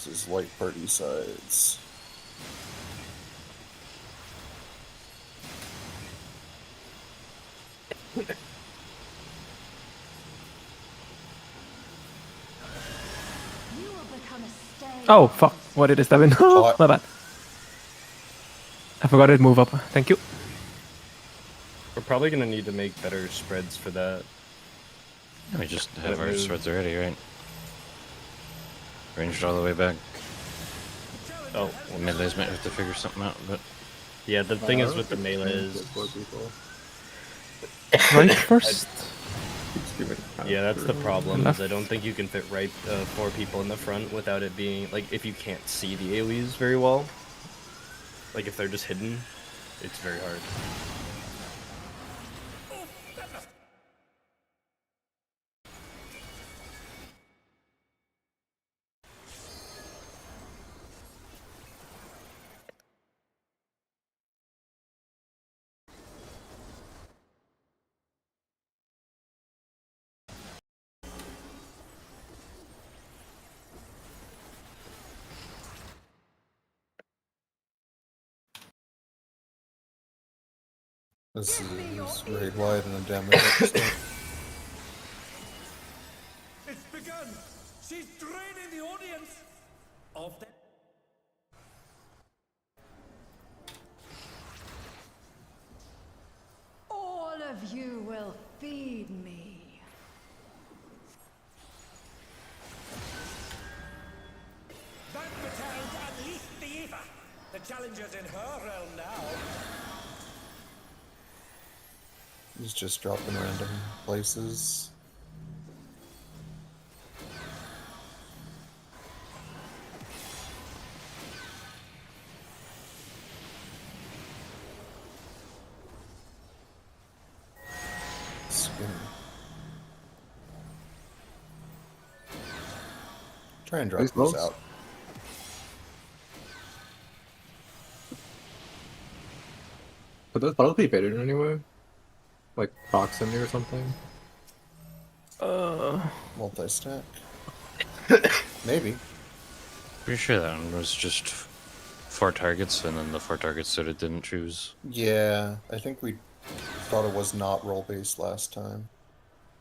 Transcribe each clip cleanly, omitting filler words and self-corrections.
This is light party sides. Oh, fuck. What did it stab in? Oh, my bad. I forgot it move up. Thank you. We're probably gonna need to make better spreads for that. We just have our swords already, right? Ranged all the way back. Oh, well, melees might have to figure something out, but yeah. The thing is with the melee is Right first. yeah, that's the problem. Is I don't think you can fit right 4 people in the front without it being like if you can't see the AoEs very well. Like if they're just hidden, it's very hard. This is raid wide and a damage extent. It's begun! She's draining the audience of the... All of you will feed me. That returned unleashed the Eva! The challenger's in her realm now. He's just dropping random places. Skin. Try and drop this out. But those bottles be baited in anyway? Like proximity or something? Multi-stack. Maybe. pretty sure that one was just 4 targets, and then the 4 targets that it didn't choose. Yeah, I think we thought it was not role-based last time.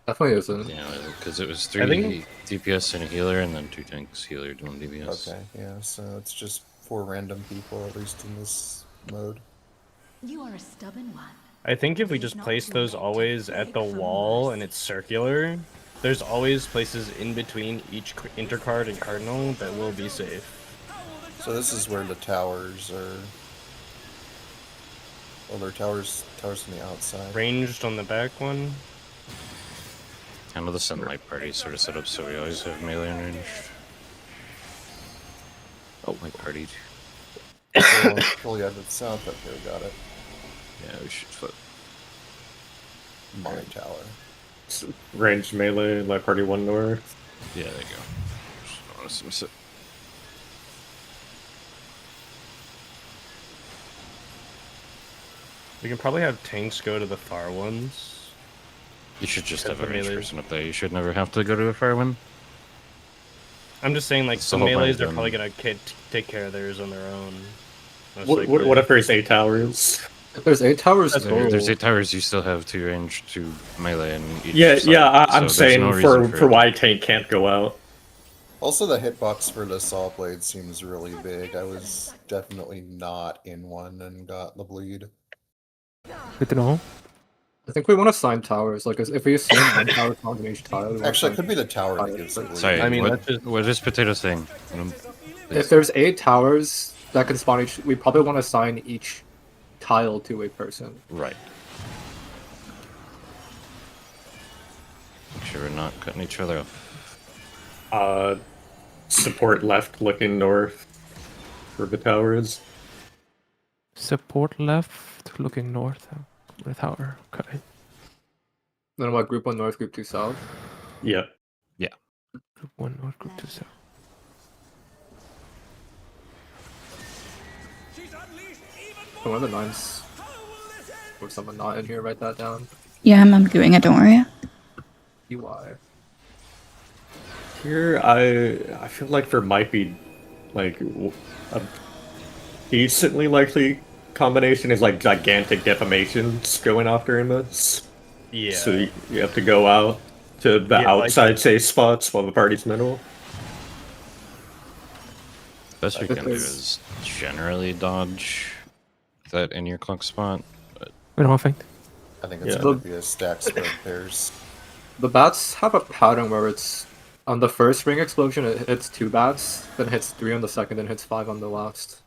Definitely isn't. Yeah, because it was 3 DPS and a healer, and then 2 tanks, healer, 1 DPS. Okay, yeah, so it's just 4 random people, at least in this mode. You are a stubborn one. I think if we just place those always at the wall and it's circular, there's always places in between each intercard and cardinal that will be safe. So this is where the towers are. Oh, there are towers on the outside. Ranged on the back one. Kind of the sunlight party sort of set up so we always have melee and ranged. Oh, my party. Fully out of the south up here, got it. Yeah, we should flip. My tower. Ranged melee, light party 1 north. Yeah, there you go. Just don't want to miss it. We can probably have tanks go to the far ones. You should just Except have a for ranged melees. person up there. You should never have to go to a far one. I'm just saying, like, That's the the whole point melees of are them. probably gonna take care of theirs on their own. most What likely. if there's 8 towers? If there's 8 towers That's total, There's 8 towers, you still have 2 ranged, 2 melee, and each Yeah, side, I'm so there's saying no for reason it. why tank can't go out. Also, the hitbox for the saw blade seems really big. I was definitely not in one and got the bleed. Good to know. I think we want to sign towers. Like, if we assume one tower is on each tile, we wanna Actually, it sign- could be the tower that gives the bleed. Sorry, I mean, what, that's just- what is Potato saying? If there's 8 towers that can spawn each, we probably want to assign each tile to a person. Right. Make sure we're not cutting each other off. Support left looking north for the towers. Support left, looking north. The tower. Okay. Then what? Group 1 north, group 2 south. Yeah. Group 1 north, group 2 south. She's unleashed even So more! one of the 9s, How will this end? or someone not in here, write that down. Yeah, I'm doing it, don't worry. EY. Here, I feel like there might be Like a decently likely combination is like gigantic defamations going after Imus. Yeah. So you have to go out to the Yeah, like- outside safe spots while the party's middle. Best you can do Because- is generally dodge that in your clock spot. We don't think. I think it's Yeah. going to be a stack spread pairs. The bats have a pattern where it's on the first ring explosion it hits 2 bats, then hits 3 on the second, then hits 5 on the last.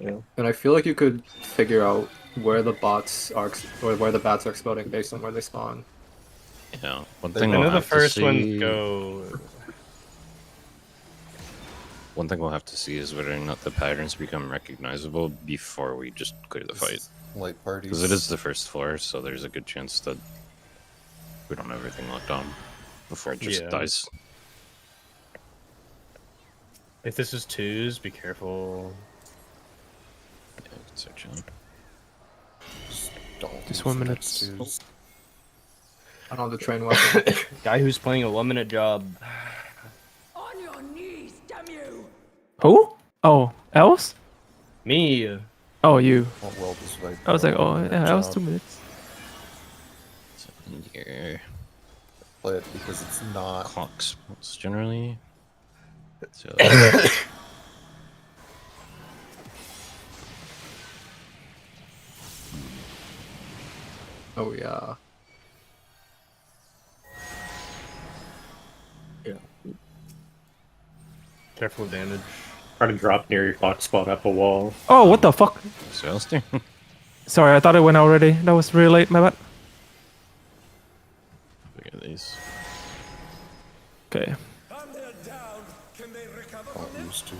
Yeah. And I feel like you could figure out where the bots are or where the bats are exploding based on where they spawn. Yeah, one I thing I we'll know the have to first see. ones go. One thing we'll have to see is whether or not the patterns become recognizable before we just clear the fight. Light parties. Because it is the first floor, so there's a good chance that we don't have everything locked on before it just Yeah. dies. If this is twos, be careful. Yeah, you can start chilling. Don't Just use 1 the minute. next twos. I don't have the train weapon. Guy who's playing a 1-minute job. On your knees, damn you! Who? Oh, else? Me. Oh, you. What world is right I was like, now? oh, Good yeah, that was job. 2 minutes. So, your Play it because it's not. clock spots generally. So, Oh yeah. Careful with damage. Try to drop near your clock spot up a wall. Oh, what the fuck? so Alistair. Sorry, I thought it went already. That was really late, my bad. Look at these. Okay. And they're down. Can they recover Don't from use this? twos.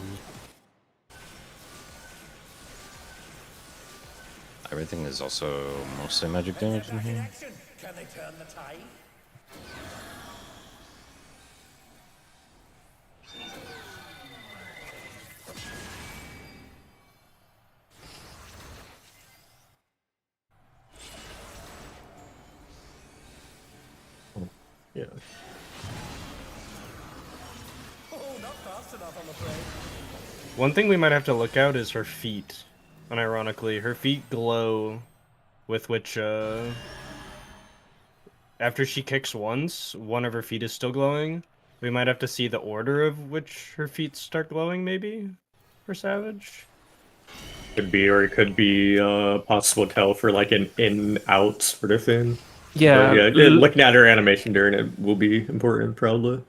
Everything is also mostly magic damage in Back in here. action. Can they turn the tide? Yeah. Oh, not fast enough, I'm afraid. One thing we might have to look out is her feet. Unironically, her feet glow with which, after she kicks once, one of her feet is still glowing. We might have to see the order of which her feet start glowing, maybe? For Savage? Could be, or it could be possible tell for like an in-out sort of thing. Yeah. But yeah, l- looking at her animation during it will be important, probably.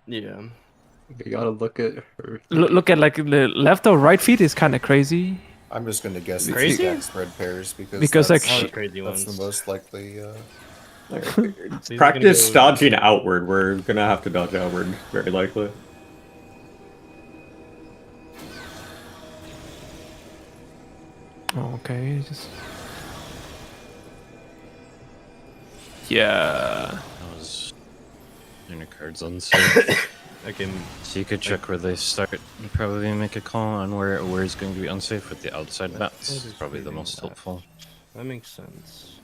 Yeah. You gotta look at her. look at like the left or right feet is kind of crazy. I'm just going to guess it's Crazy? stack spread pairs Because, like, that's, All she- the crazy that's ones. the most likely. So he's gonna Practice go- dodging outward. We're gonna have to dodge outward, very likely. Oh, okay, just. Yeah. That was inner cards unsafe. I can. So you could check where they start and probably make a call on where is going to be unsafe with the outside bats. That is Probably the pretty most bad. helpful. That makes sense.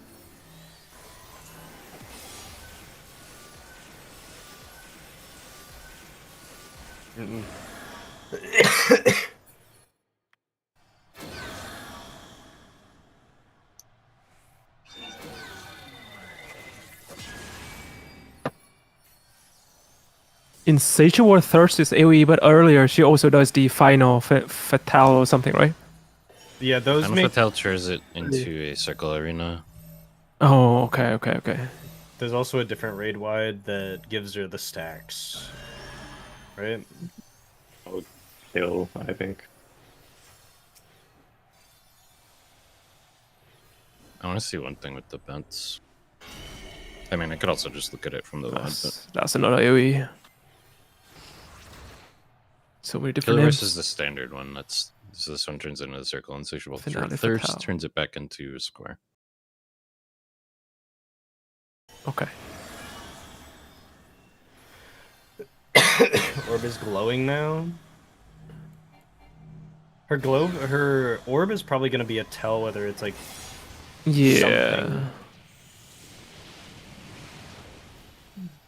Mm-mm. Insatiable Thirst is AoE, but earlier she also does the final Fatale or something, right? Yeah, those Final make. Fatale turns it into a circle arena. Oh, okay. There's also a different raid wide that gives her the stacks. Right? Still, I think. I want to see one thing with the bats. I mean, I could also just look at it from the VOD, but That's another AoE. So many different Killer names. versus the standard one. That's so this one turns into a circle. Insatiable Finale Thirst Fatale. turns it back into a square. Okay. Orb is glowing now. Her orb is probably gonna be a tell whether it's like Yeah. something.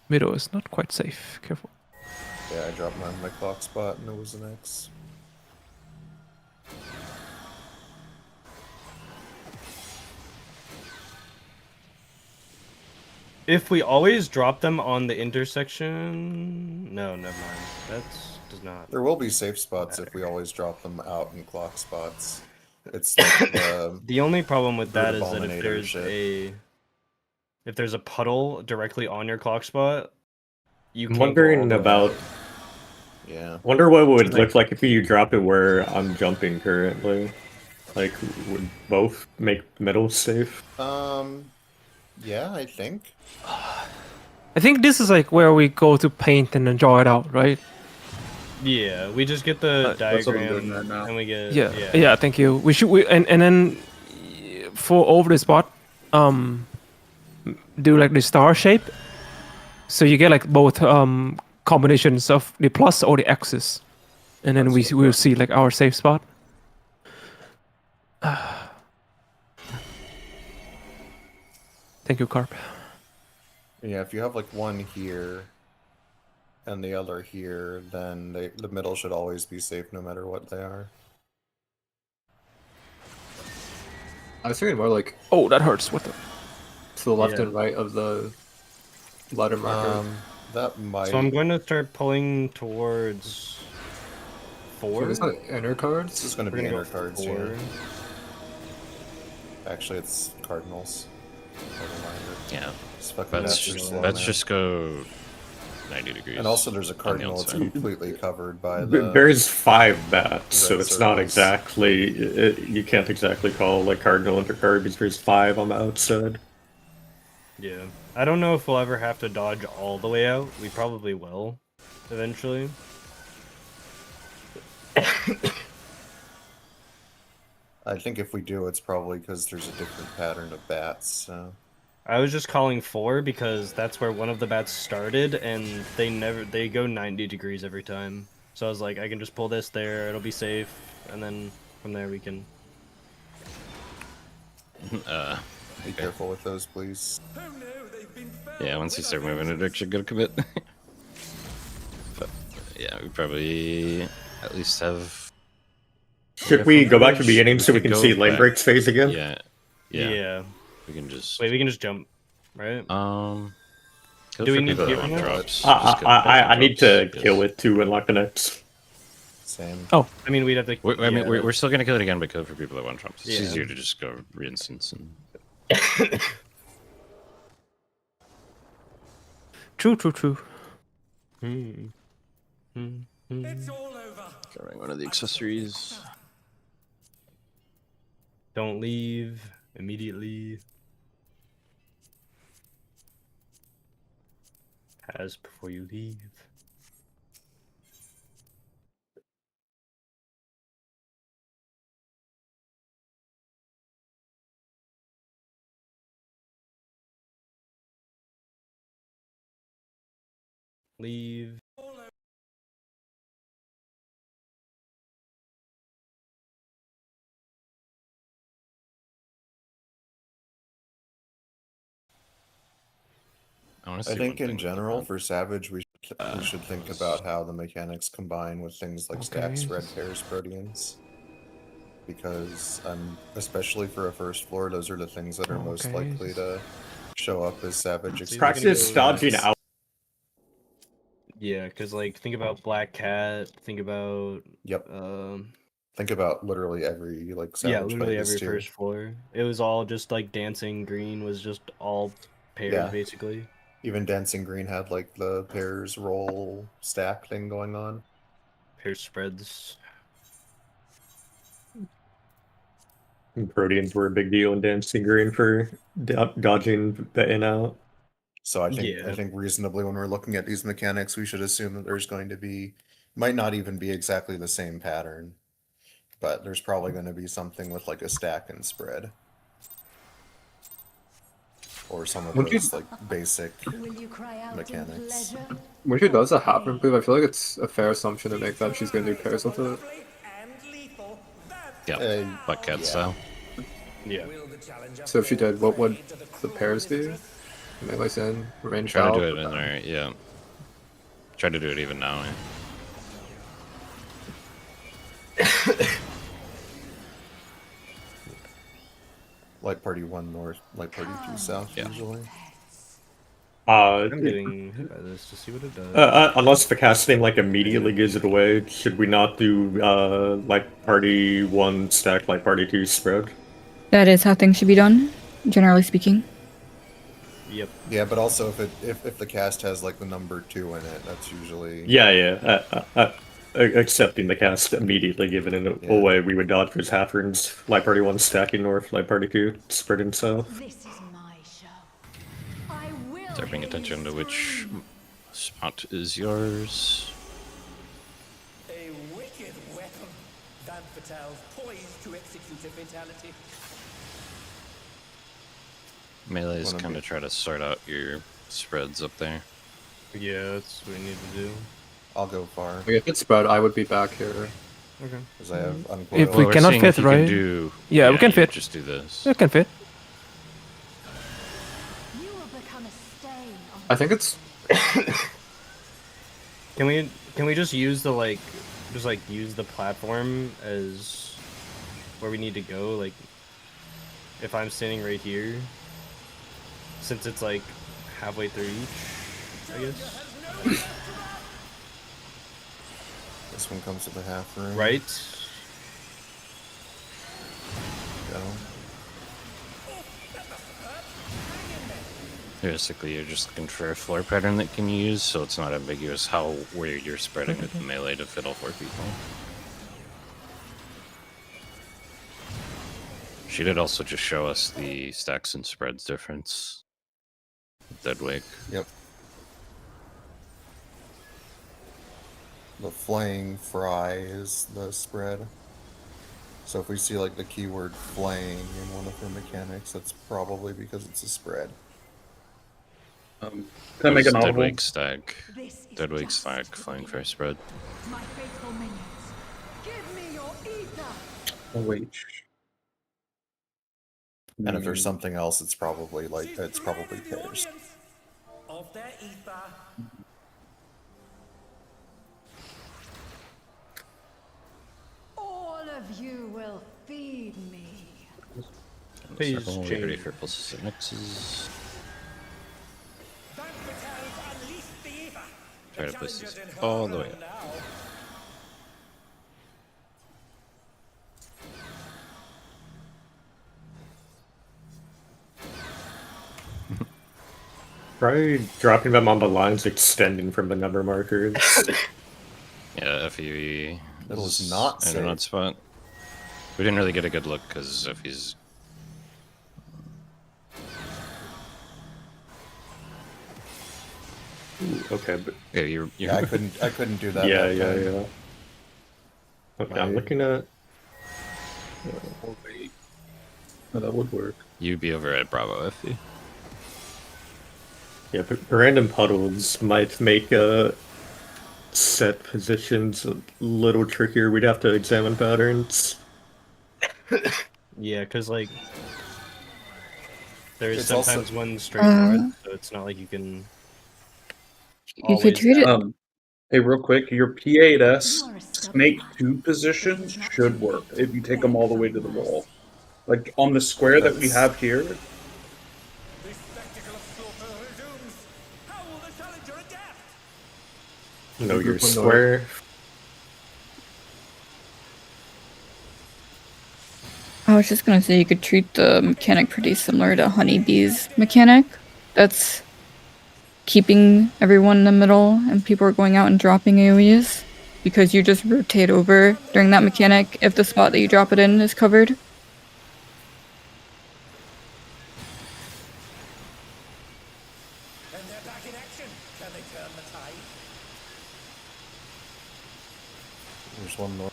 Middle is not quite safe. Careful. Yeah, I dropped mine in my clock spot and it was an X. If we always drop them on the intersection... No, never mind. That's does not... There will be safe spots if we always drop them out in clock spots. It's like the... The only problem with that Brood is that if Abominator there's shit. if there's a puddle directly on your clock spot, you I'm can't go all wondering the way about. out. Yeah. Wonder what it would Like- look like if you drop it where I'm jumping currently. Like, would both make middle safe? Yeah, I think. I think this is like where we go to paint and then draw it out, right? Yeah, we just get the That's what I'm diagram doing right now. and we get Yeah. Thank you. We should. And then for over the spot, do like the star shape, so you get like both combinations of the plus or the X's, and then we'll see like our safe spot. Thank you, Carp. Yeah, if you have like one here and the other here, then the middle should always be safe no matter what they are. I was thinking more like Oh, that hurts. What the? to the left Yeah. and right of the ladder marker. That might... So I'm going to start pulling towards 4. So it's not inner This cards. is going to We're be gonna inner go cards, 4. yeah. Actually, it's Cardinals. Never mind. Yeah. It's fucking Let's Master just Slow, let's man. just go 90 degrees. And also there's a on the Cardinal that's outside. completely covered by the... There's 5 bats, so red it's not circles. exactly. You can't exactly call like cardinal undercard because there's 5 on the outside. Yeah. I don't know if we'll ever have to dodge all the way out. We probably will, eventually. I think if we do, it's probably because there's a different pattern of bats, so... I was just calling 4 because that's where one of the bats started, and they go 90 degrees every time. So I was like, I can just pull this there, it'll be safe, and then from there we can... Be careful with those, please. Yeah, once you start moving it, actually go commit. But yeah, we probably at least have. Should we go back to the beginning so we can go see lane back. breaks phase again? Yeah. We can just. Wait, we can just jump, right? Go Do we for need people to that get want rid of drops. I, Just go I, for I need to drops, kill yes. it to unlock the next. Same. Oh, I mean, we'd have to... I mean, yeah, we're still gonna kill it again, but go for people that want drops. It's Yeah. easier to just go re-instance and. true. It's all over. Grabbing one of the accessories. Don't leave immediately. Pass before you leave. Leave. I I think in general, for Savage, we should think about how the mechanics combine with things like stack spread pairs proteans. Because, especially for a first floor, those are the things that are most Okay. likely to show up as Savage So you're experience. Practice dodging out. Yeah, because like think about Black Cat. Think about Yep. Think about literally every like Savage yeah, literally fight this every tier. first floor. It was all just like dancing green was just all paired Yeah. basically. Even Dancing Green had like the pairs roll stack thing going on. Pair spreads. Proteans were a big deal in Dancing Green for dodging the in out. So I Yeah. think reasonably when we're looking at these mechanics, we should assume that there's going to be, might not even be exactly the same pattern, but there's probably going to be something with like a stack and spread. Or some of Would you- those like basic. Will you cry out Mechanics. in pleasure? When she does a half improve, I feel like it's a fair assumption to make that she's gonna do pairs with it. Yeah, Black Cat style. Yeah. So if she did, what would the pairs be? Melee in, range Try out. to do it in there, yeah. Try to do it even now. Light party 1 north, light party 2 south, Yeah. usually. I'm getting hit by this to see what it does. Unless the casting like immediately gives it away, should we not do light party 1 stack, light party 2 spread? That is how things should be done, generally speaking. Yep. Yeah, but also if the cast has like the number 2 in it, that's usually Yeah. Accepting the cast immediately giving it Yeah. away, we would dodge his Haffern's light party 1 stacking north, light party 2 spreading south. This is my show. I will Start paying hear attention you to which scream. spot is yours. A wicked weapon. Van Patel's poised to execute a fatality. Melee is Wanna kind be- of try to sort out your spreads up there. Yeah, that's what we need to do. I'll go far Like, if it's spread, I would be back here. Okay. because I have uncoiled. If we we're cannot seeing fit, if you can right? do- Yeah, we can you fit. Just do this. It can fit. You will become a stain on I think it's Can we just use the use the platform as where we need to go? Like, if I'm standing right here, since it's like halfway through each, I guess. This one comes to the half room. Right? Go. Basically, you're just looking for a floor pattern that can use, so it's not ambiguous where you're spreading with the melee to fit all 4 people. She did also just show us the stacks and spreads difference. Deadwake. Yep. The flaying fry is the spread. So if we see like the keyword flaying in one of her mechanics, that's probably because it's a spread. Can I make an audible? Deadwake stack. this. Is Deadwake just stack, the flying beginning. fire spread. My faithful minions, give me your ether. Oh wait. And if there's something else, it's probably like it's probably The pairs. audience of their ether. All of you will feed me. Please Circle, change. ready for pulses and mixes. Van Patel's unleashed the ether. Try The to push challenger's this in her all the way realm up. now. Try dropping them on the lines extending from the number markers. Yeah, FE It was not in an odd safe. spot. We didn't really get a good look because FE's. Okay, but Yeah, you're. Yeah, I couldn't do that. yeah, that yeah, time. yeah. Okay, I'm looking at. Oh wait. Oh, that would work. You'd be over at Bravo FE. Yeah, but random puddles might make set positions a little trickier. We'd have to examine patterns. Yeah, because like there's It's also- sometimes one straight north, so it's not like you can. You could treat it. Hey, real quick, your P8S You are a snake stubborn 2 positions should work if you take them all the way to the wall. Like on the square that we have here, The spectacle of slaughter resumes. How will the challenger adapt? Know your Group on square. I was just gonna say you could treat the mechanic pretty similar to Honeybee's mechanic. That's keeping everyone in the middle and people are going out and dropping AoEs because you just rotate over during that mechanic if the spot that you drop it in is covered. And they're back in action. Can they turn the tide? There's one more.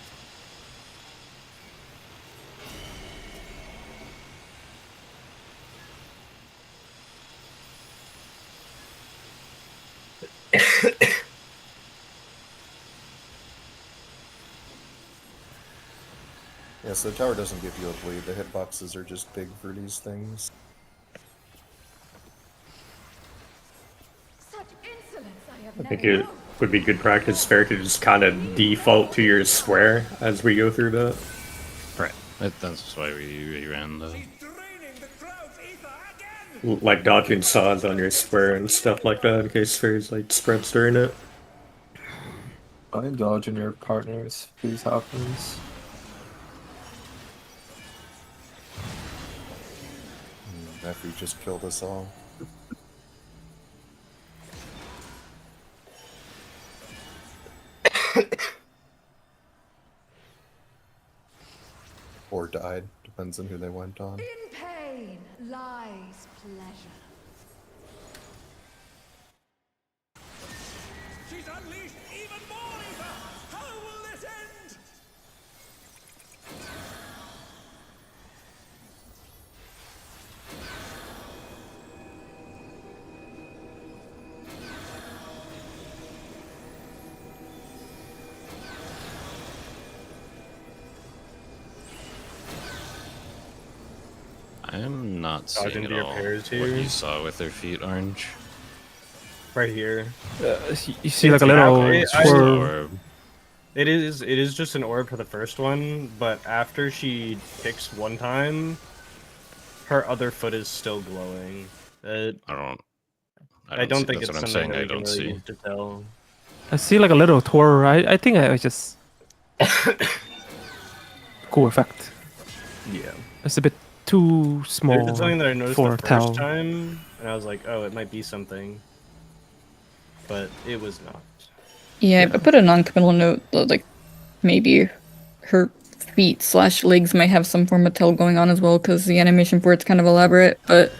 Yeah, so the tower doesn't give you a bleed. The hitboxes are just big for these things. Such insolence I have I think never it known. would be good practice fair to just kind of default to your square as we go through that. Right. That's why we ran the. Like dodging saws on your square and stuff like that in case fairies like spreads during it. I dodge in your partners if this happens. After you just killed us all. Or died, depends on who they went on. In pain lies pleasure. She's unleashed even more evil! How will this end? I am not Dodge seeing into at your all pairs what here. you saw with their feet, Orange. Right here. You see like a little It's swerve. Or It is just an orb for the first one, but after she picks one time, her other foot is still glowing. I don't don't see, think that's it's what I'm something saying. that I we can don't really see. use to tell. I see like a little twirl. I think I just cool effect. Yeah. It's a bit too small There's something that I noticed for the tell. first time, and I was like, oh, it might be something. But it was not. Yeah, I put a non-committal note that, like, maybe her feet/legs might have some form of tell going on as well, because the animation for it's kind of elaborate, but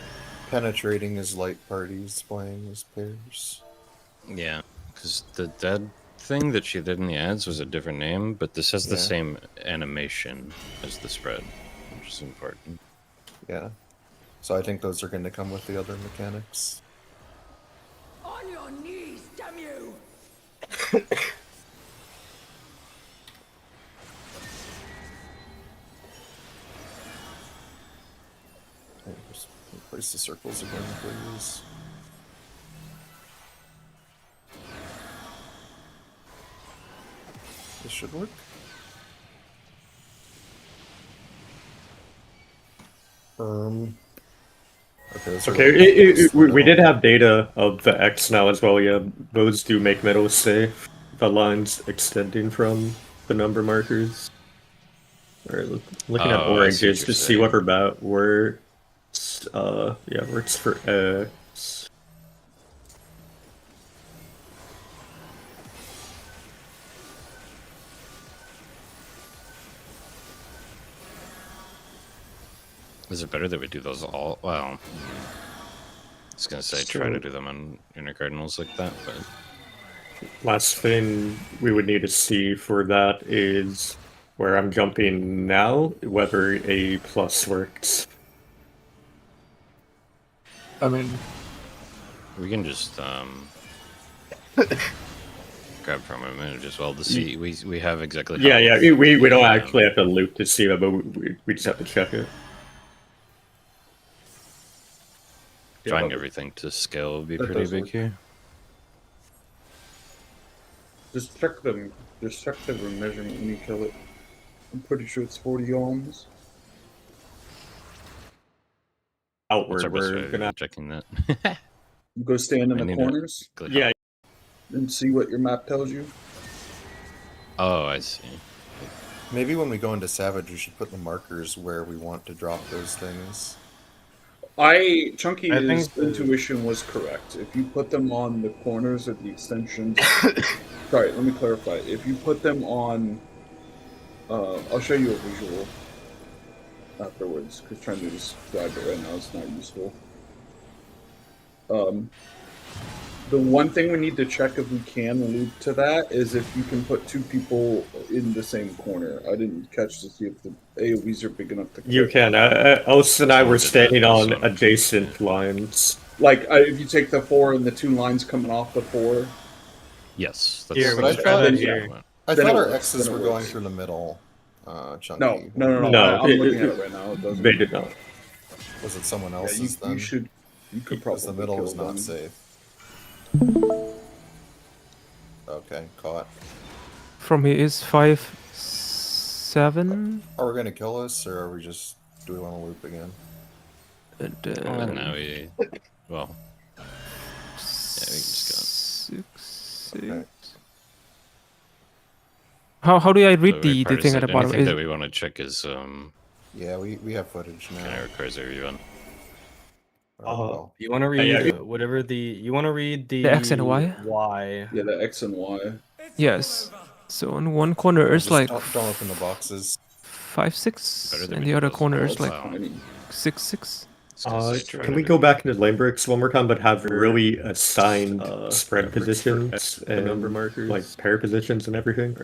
Penetrating is light parties playing as pairs. Yeah, because the dead thing that she did in the ads was a different name, but this has the Yeah. same animation as the spread, which is important. Yeah. So I think those are going to come with the other mechanics. On your knees, damn you! Okay, just replace the circles again, please. This should work. Okay, those are Okay, like we did have data of the X now as well. Yeah, those do make middle safe. The lines extending from the number markers. Alright, looking at Oh, I see what oranges you're to see saying. what her bat works. Yeah, works for X. Is it better that we do those all? Well, I was gonna say try to do them on inner cardinals like that, but Last thing we would need to see for that is where I'm jumping now, whether a plus works. I mean, we can just grab from a minute as well to see. We have exactly. Yeah, how yeah, we don't the, actually have to loop to see that, but we just have to check it. Trying everything to scale would be That pretty does big work. here. Just check them. Just check the measurement when you kill it. I'm pretty sure it's 40 ohms. What's our Outward, best we're way gonna. of checking that? You go stand in I the need to corners click Yeah, and see what your map tells you. Oh, I see. Maybe when we go into Savage, we should put the markers where we want to drop those things. Chunky's I think the- intuition was correct. If you put them on the corners of the extensions, sorry, let me clarify. If you put them on, I'll show you a visual afterwards. Because trying to describe it right now is not useful. The one thing we need to check if we can loop to that is if you can put two people in the same corner. I didn't catch to see if the AoEs are big enough to. You can. Elsa and I were standing on adjacent lines. Like, if you take the 4 and the 2 lines coming off the 4. Yes. Here, But we I can try thought- that yeah. here. I Then thought it our works, X's then it were going works. through the middle, Chunky. No. No, I'm looking at it right now. It doesn't. They did not. Was it someone Yeah, else's then? you should. You could Because probably the middle kill was not them. safe. Okay, caught. From here is 5, 7. Are we gonna kill us, or are we just... Do we want to loop again? And Well, then now we. Well. Yeah, we can just 6, 6. Okay. How do I read So the thing at the bottom? Anything Is, that we want to check is Yeah, we have footage now. kind of requires a rerun. Well, You want to read whatever the you want to read the X and Y? Y. Yeah, the X and Y. yes. So in one corner is just like don't open the boxes. 5, 6, Better than and we the other was corner all is like about. Tiny. 6, 6. Can we go back into lane breaks one more time, but have really assigned spread positions and number markers, like pair positions and everything?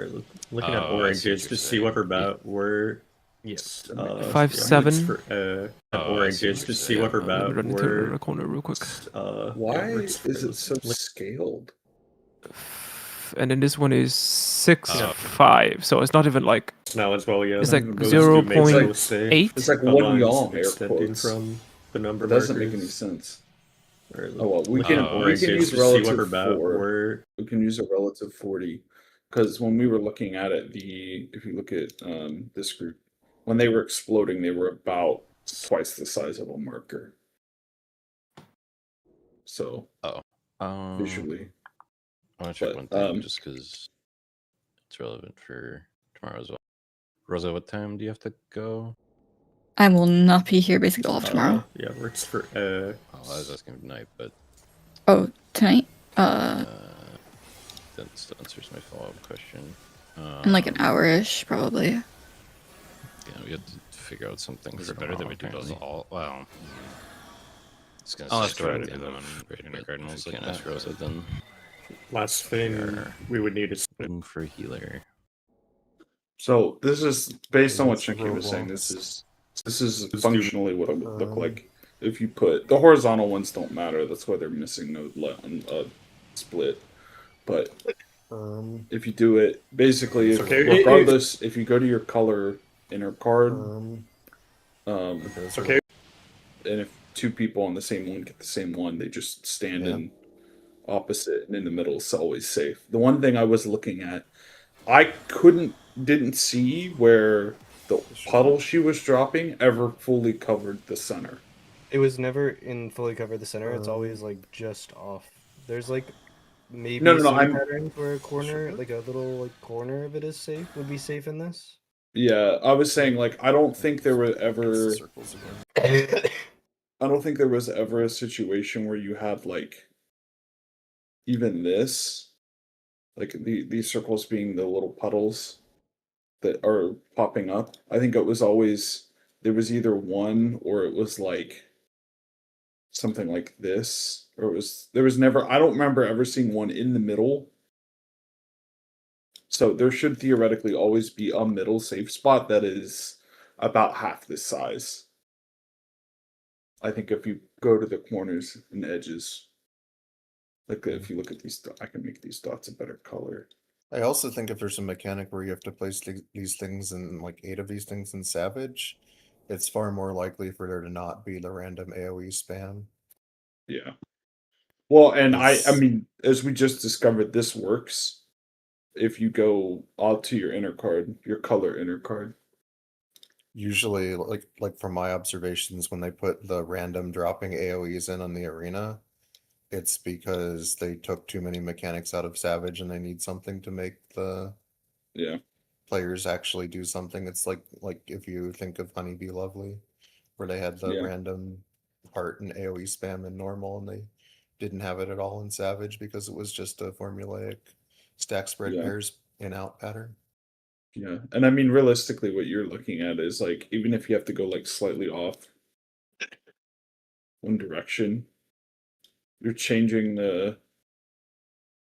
Looking at Oh, I see what oranges you're to see saying. what about were Yes. 5, 7. for, Oh, I see oranges what to you're see saying. what Let me about run into were the corner real quick. Why is it so scaled? And then this one is 6, Oh. 5. So it's not even like now as well? Yeah, It's like those do make 0.8. those safe. 8. It's like The one lines y'all air extending quotes. from the number It doesn't make markers. any sense. Or Oh well, we looking can at we oranges can use to see what relative about 4. were We can use a relative 40 because when we were looking at it, if you look at this group, when they were exploding, they were about twice the size of a marker. So visually, I want to check but, one thing just because it's relevant for tomorrow as well. Rosa, what time do you have to go? I will not be here basically all of tomorrow. Yeah, works for Oh, I was asking tonight, but Oh, tonight? that still answers my follow-up question. In like an hour-ish, probably. Yeah, we have to figure out something. Is for it better that we tomorrow, do those apparently. Well, it's gonna I'll say ask for at it the end on of Radiant but Cardinals if we like can't ask that. Rosa, then last thing Sure. we would need is looking for a healer. So this is based on what That's the Chinky was saying. Roblox. This is functionally what it would look like if you put the horizontal ones don't matter. That's why they're missing node split. But if you do it basically, regardless, if you go to your color inner card, Okay. and if two people on the same one get the same one, they just stand in opposite, and in the middle is always safe. The one thing I was looking at, I didn't see where the puddle she was dropping ever fully covered the center. It was never in fully cover the center. It's always like just off. There's like maybe No, some I'm- patterns where a corner, like a little like corner of it is safe. Would be safe in this. Yeah, I was saying like I don't think there were ever. Circles again. I don't think there was ever a situation where you had like even this, like these circles being the little puddles that are popping up. I think it was always there was either one or it was like something like this, or there was never. I don't remember ever seeing one in the middle. So there should theoretically always be a middle safe spot that is about half this size. I think if you go to the corners and edges, like if you look at these, I can make these dots a better color. I also think if there's a mechanic where you have to place these things in, like 8 of these things in Savage, it's far more likely for there to not be the random AoE spam. Yeah. Well, and I It's- mean, as we just discovered, this works if you go out to your inner card, your color inner card. Usually, like from my observations, when they put the random dropping AoEs in on the arena, it's because they took too many mechanics out of Savage and they need something to make the Yeah. players actually do something. It's like if you think of Honeybee Lovely, where they had the Yeah. random heart and AoE spam in normal, and they didn't have it at all in Savage because it was just a formulaic stack spread Yeah. pairs in out pattern. Yeah. And I mean, realistically, what you're looking at is like, even if you have to go like slightly off one direction, you're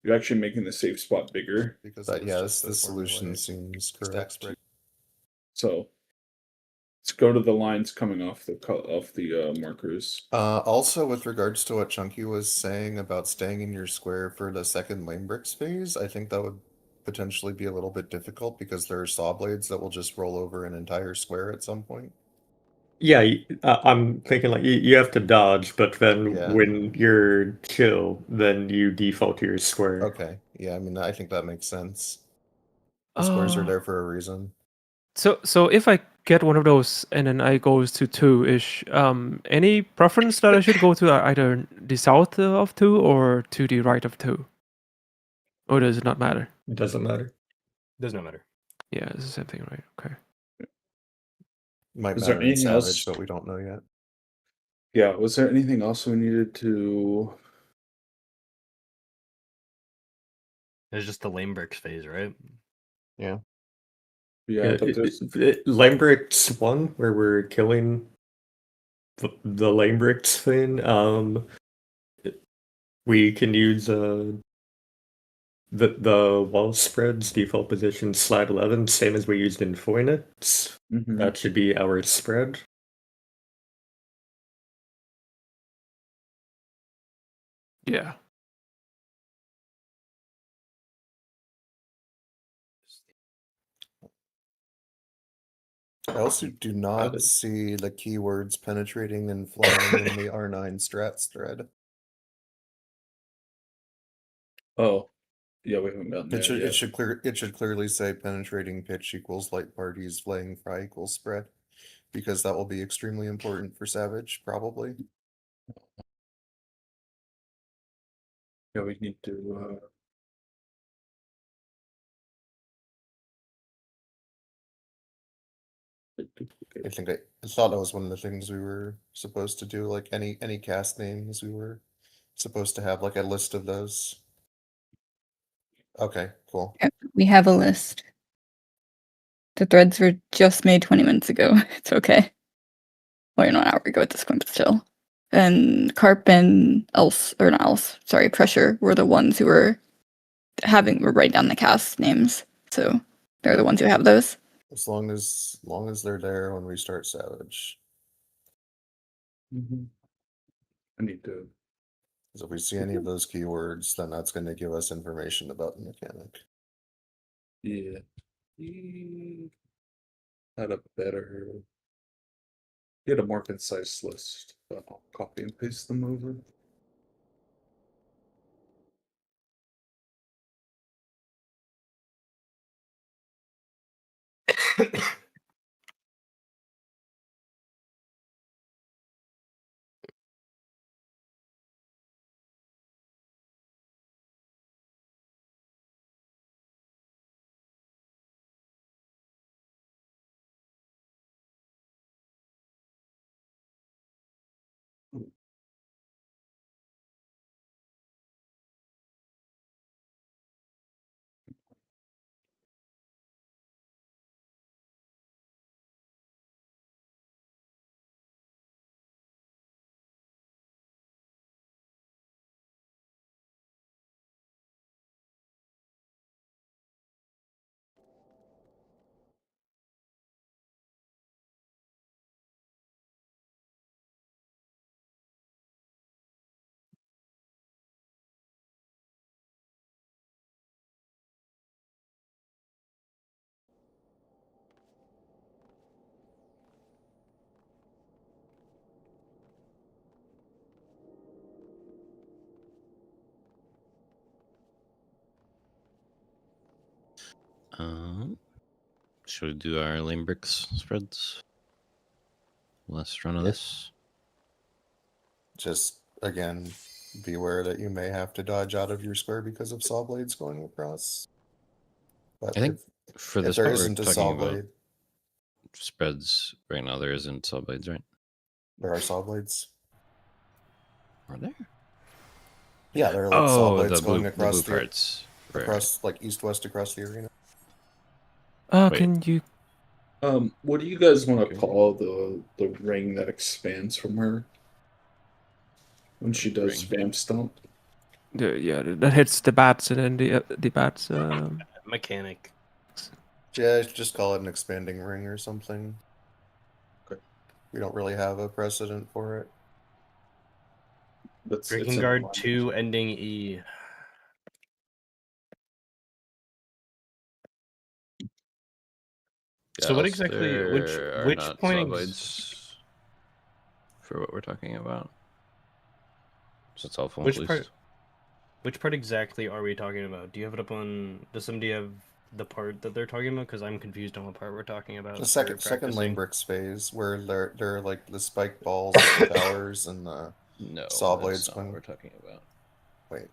you're actually making the safe spot bigger. Because yeah, this solution seems correct. So let's go to the lines coming off the markers. Also, with regards to what Chunky was saying about staying in your square for the second lane bricks phase, I think that would potentially be a little bit difficult because there are saw blades that will just roll over an entire square at some point. Yeah, I'm thinking like you have to dodge, but then Yeah. when you're chill, then you default to your square. Okay. Yeah, I mean, I think that makes sense. The squares are there for a reason. So if I get one of those and then I goes to 2-ish, any preference that I should go to either the south of 2 or to the right of 2? Or does it not matter? It doesn't matter. Does not matter. Yeah, it's the same thing, right? Okay. Might Is there matter in anything Savage, else? but we don't know yet. Yeah, was there anything else we needed to? There's just the lame bricks phase, right? Yeah. Yeah, but there's Lambricks 1, where we're killing the Lambricks thing. We can use the wall spreads default position slide 11, same as we used in Phoenix. Mhm. That should be our spread. Yeah. I also do not see the keywords penetrating and flying in the R9 strats thread. Oh, yeah, we haven't gotten there It yet. should clearly say penetrating pitch equals light parties, flaying fry equals spread, because that will be extremely important for Savage, probably. Yeah, we need to. I think I thought that was one of the things we were supposed to do, like any cast names, we were supposed to have like a list of those. Okay, cool. Yep, we have a list. The threads were just made 20 minutes ago. It's okay. Well, an hour ago at this point, but still. And Carp and Pressure were the ones who were writing down the cast names. So they're the ones who have those. As long as they're there when we start Savage. I need to. Because if we see any of those keywords, then that's going to give us information about the mechanic. Yeah. He had a better. He had a more concise list, but I'll copy and paste them over. Should we do our lame bricks spreads? Last run of this. Just again, be aware that you may have to dodge out of your square because of saw blades going across. But I think for if this there part, we're isn't a talking saw about blade, spreads right now. There isn't saw blades, right? there are saw blades. Are there? Yeah, there are like saw blades the going blue across parts. Right. across like east-west across the arena. Wait. Can you? What do you guys want to call the ring that expands from her when she does spam stomp? That hits the bats and then the bats. Mechanic. Yeah, just call it an expanding ring or something. Okay. We don't really have a precedent for it. Drinking Guard 2 ending E. So what exactly? Which point? for what we're talking about. So it's helpful Which at least. part? Which part exactly are we talking about? Do you have it up on? Does somebody have the part that they're talking about? Because I'm confused on what part we're talking about. The for second lane practicing. bricks phase, where they're like the spike balls, the towers, and the No, saw that's blades. not what we're talking about. Wait,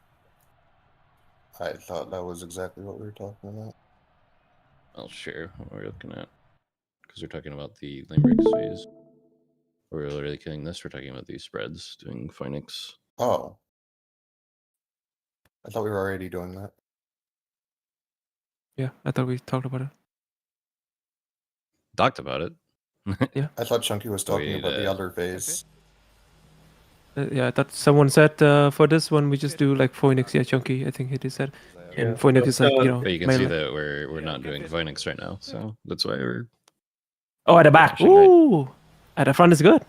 I thought that was exactly what we were talking about. I'll share what we're looking at. Because we're talking about the lane breaks phase. We're literally killing this. We're talking about these spreads, doing Phoenix. Oh, I thought we were already doing that. Yeah, I thought we talked about it. Talked about it. I thought Chunky was talking Wait, about the other phase. Yeah, I thought someone said for this one we just do like Phoenix. Yeah, Chunky, I think he did said. Yeah. And Phoenix is like, you know, But you can see melee. that we're not doing Phoenix right now, so that's why we're. Oh, at the back. Pushing right. Ooh, at the front is good.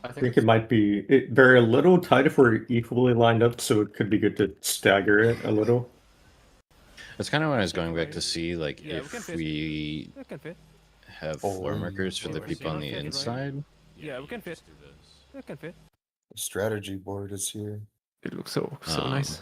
I think it might be. They're a little tight if we're equally lined up, so it could be good to stagger it a little. That's kind of what I was going back to see, like Yeah, we can if fit. we We can fit. have floor Oh, markers for the yeah. people on the Fit it, right? inside. Yeah, we can fit. We can fit. The strategy board is here. It looks so nice.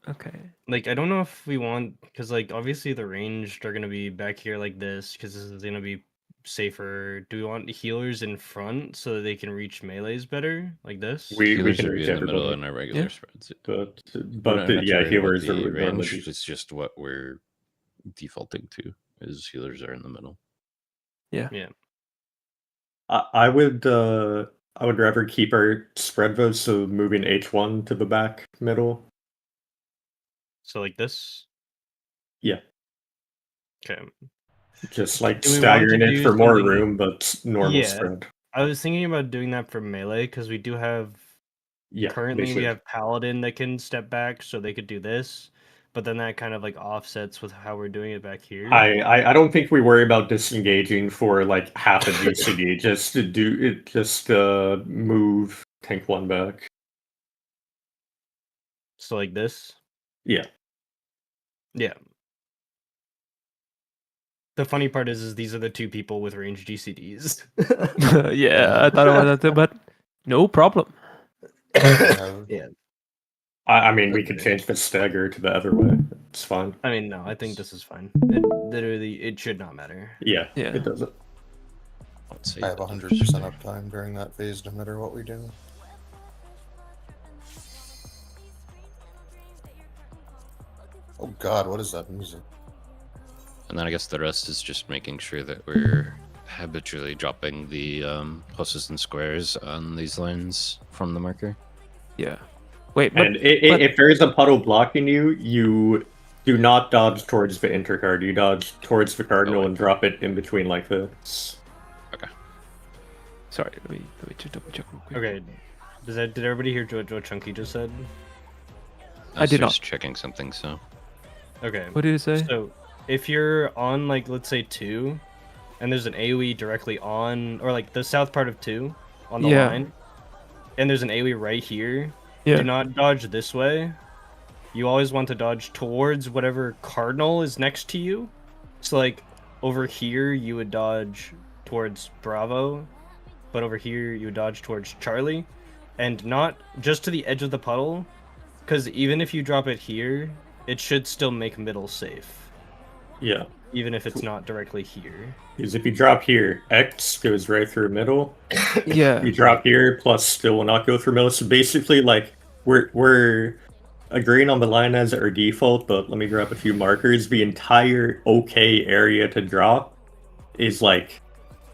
Okay. Like, I don't know if we want, because like obviously the ranged are gonna be back here like this, because this is gonna be safer. Do we want healers in front so that they can reach melees better, like this? We Healers can should reach be in the middle everybody, in our regular Yeah. spreads. but We're not too yeah, worried about healers the are normally range. It's just what we're defaulting to is healers are in the middle. I would rather keep our spread votes, so moving H1 to the back middle. So like this. Yeah. Okay. Just like Do we want staggering to it do for more something- room, but normal Yeah. spread. I was thinking about doing that for melee because we do have Yeah. currently they we should. have paladin that can step back, so they could do this. But then that kind of like offsets with how we're doing it back here. I don't think we worry about disengaging for like half a GCD. Just to do it. Just move tank one back. So like this. Yeah. Yeah. The funny part is these are the two people with range GCDs. Yeah, I thought about that too, but no problem. Yeah. I mean, we could change the stagger to the other way. It's fine. I mean, no, I think this is fine. It should not matter. Yeah. Yeah. It doesn't. Let's see. I have 100% uptime during that phase, no matter what we do. Oh God, what is that music? And then I guess the rest is just making sure that we're habitually dropping the pluses and squares on these lines from the marker. Yeah. Wait, but And if there is a puddle blocking you, you do not dodge towards the intercard. You dodge towards the cardinal and drop it in between like this. sorry, let me just double check real quick. Okay. Did everybody hear what Chunky just said? I did not. Just checking something, so. Okay. What did you say? So if you're on like let's say 2, and there's an AoE directly on, or like the south part of 2 on the Yeah. line, and there's an AoE right here, Yeah. do not dodge this way. You always want to dodge towards whatever cardinal is next to you. So like over here you would dodge towards Bravo, but over here you would dodge towards Charlie, and not just to the edge of the puddle, because even if you drop it here, it should still make middle safe. Yeah. Even if it's not directly here. Because if you drop here, X goes right through middle. Yeah. You drop here, plus still will not go through middle. So basically, like, we're agreeing on the line as our default, but let me grab a few markers. The entire okay area to drop is like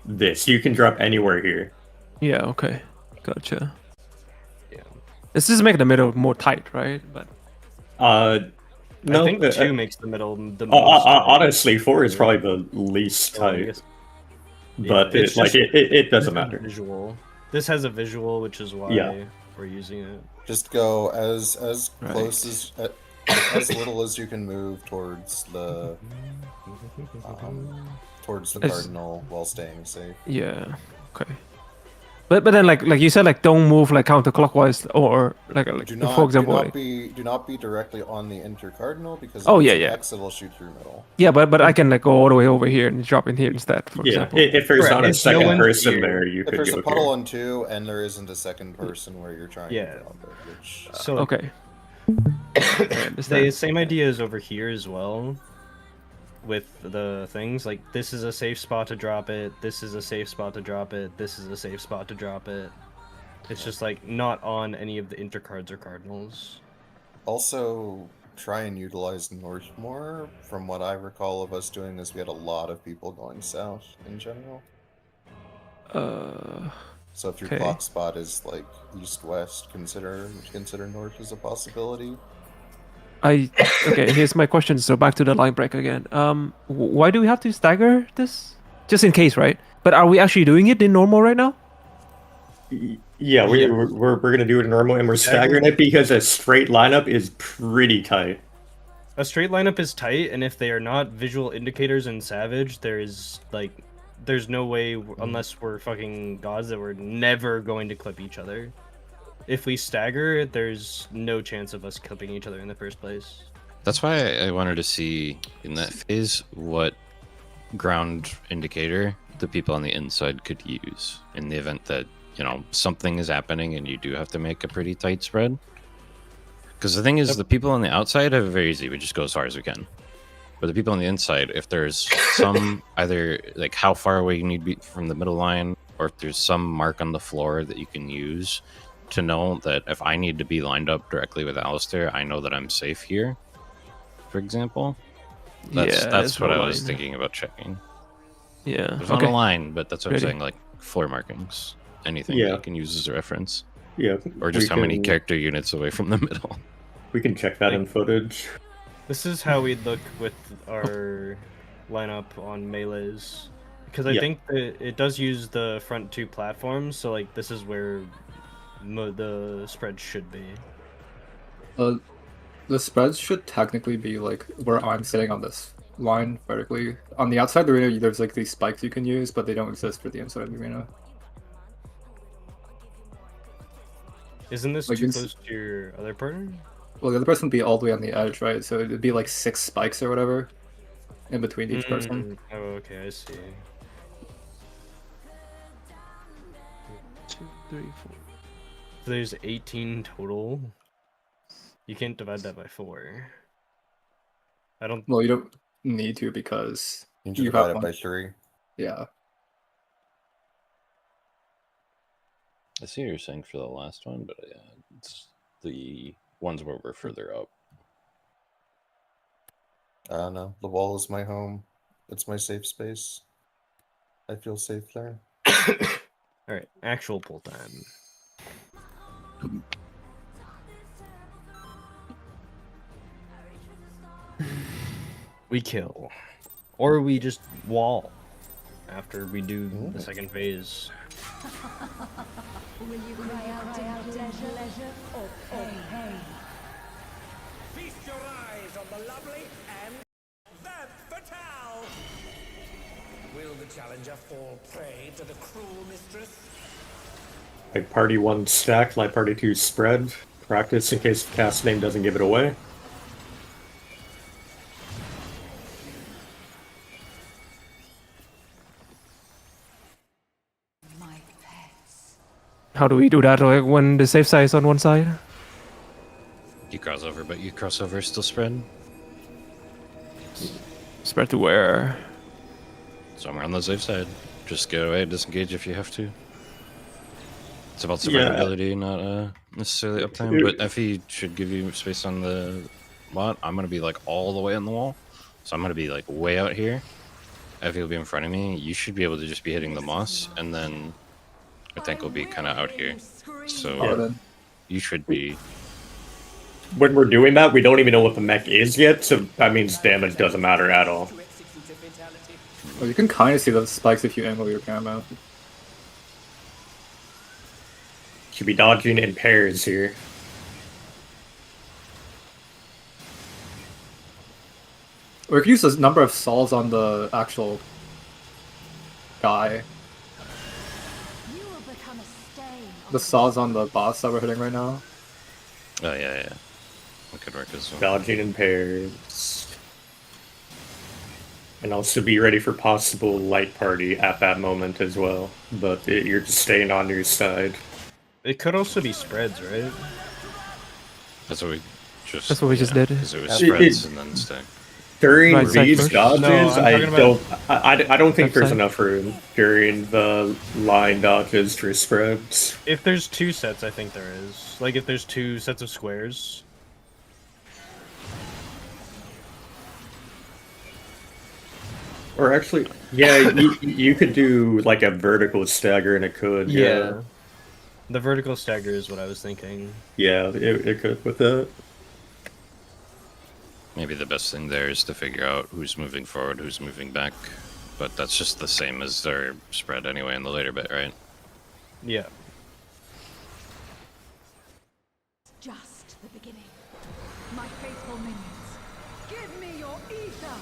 this. You can drop anywhere here. Yeah, okay. Gotcha. Yeah. This is making the middle more tight, right? But No, I think 2 makes the middle the most. honestly, 4 is probably the least Well, I tight. guess- But it's it, like just- it doesn't this has matter. Visual. This has a visual, which is why Yeah. we're using it. Just go as Right. close as little as you can move towards the As- cardinal while staying safe. yeah, okay. But then like you said, like don't move like counterclockwise or like Do not, for example. do not be directly on the intercardinal because Oh, if yeah, it's yeah. X, it'll shoot through middle. Yeah, but I can like go all the way over here and drop in here instead, for Yeah, example. if there's Correct. not a If no second one's person here- there, you If could there's go a puddle here. on 2 and there isn't a second person where you're trying Yeah. to drop it, which So Okay. I the understand. same idea is over here as well. With the things like this is a safe spot to drop it. This is a safe spot to drop it. This is a safe spot to drop it. It's just like not on any of the intercards or cardinals. also try and utilize north more. From what I recall of us doing is we had a lot of people going south in general. So if your Okay. clock spot is like east-west, consider north as a possibility. Okay, here's my question. So back to the line break again. Why do we have to stagger this? Just in case, right? But are we actually doing it in normal right now? Yeah, we're gonna do it in normal, and we're staggering it because a straight lineup is pretty tight. A straight lineup is tight, and if they are not visual indicators in Savage, there's no way, unless we're fucking gods, that we're never going to clip each other. If we stagger, there's no chance of us clipping each other in the first place. That's why I wanted to see in that phase what ground indicator the people on the inside could use in the event that, you know, something is happening and you do have to make a pretty tight spread. Because the thing is, the people on the outside have it very easy. We just go as far as we can. But the people on the inside, if there's some either like how far away you need to be from the middle line, or if there's some mark on the floor that you can use to know that if I need to be lined up directly with Alistair, I know that I'm safe here, for example. That's Yeah, that's there's what no I was line. thinking about checking. Yeah. There's Okay. not a line, but that's what Ready. I'm saying, like floor markings. Anything Yeah. that you can use as a reference. Yeah, Or just we how many can- character units away from the middle. We can check that in footage. This is how we'd look with our lineup on melees. Because I Yeah. think that it does use the front two platforms, so like this is where the spread should be. The spreads should technically be like where I'm sitting on this line vertically. On the outside of the arena, there's like these spikes you can use, but they don't exist for the inside of the arena. Isn't this Like too it's- close to your other partner? Well, the other person would be all the way on the edge, right? So it'd be like 6 spikes or whatever in between each person. Oh, okay, I see. 2, 3, 4. So there's 18 total. You can't divide that by 4. I don't. Well, you don't need to because You can you divide have it one. by 3. Yeah. I see what you're saying for the last one, but yeah, it's the ones where we're further up. I don't know. The wall is my home. It's my safe space. I feel safe there. Alright, actual pull time. We kill. Or we just wall after we do the second phase. Will you cry out leisure or pain? Feast your eyes on the lovely and Vamp Fatale! Will the challenger fall prey to the cruel mistress? Like party 1 stack, light party 2 spread. Practice in case the cast name doesn't give it away. My pets. How do we do that? Like when the safe side is on one side? You cross over, but you cross over still spread. Spread to where? Somewhere on the safe side. Just get away, disengage if you have to. It's about Yeah. survivability, not necessarily uptime. But Effie should give you space on the lot. I'm gonna be like all the way on the wall, so I'm gonna be like way out here. Effie will be in front of me. You should be able to just be hitting the moss, and then I think we'll be kind of out here. So Oh, then. you should be. When we're doing that, we don't even know what the mech is yet, so that means damage doesn't matter at all. To execute a fatality. Well, you can kind of see those spikes if you angle your camera. Should be dodging in pairs here. Or you can use the number of sols on the actual guy. You will become a the saws on the boss that we're hitting right now. Oh yeah. That could work as well. Dodging in pairs. And also be ready for possible light party at that moment as well. But you're just staying on your side. It could also be spreads, right? That's what we just. That's what we just did. Because it was It- spreads it- and then stack. During Right side these first? dodges, No, I'm I talking about- don't. I don't think Left there's side? enough room during the line dodges for spreads. If there's 2 sets, I think there is. Like if there's 2 sets of squares. Or actually, yeah, you could do like a vertical stagger, and it could. Yeah, The vertical stagger is what I was thinking. yeah, it could with that. Maybe the best thing there is to figure out who's moving forward, who's moving back. But that's just the same as their spread anyway in the later bit, right? Yeah. Just the beginning. My faithful minions, give me your ether.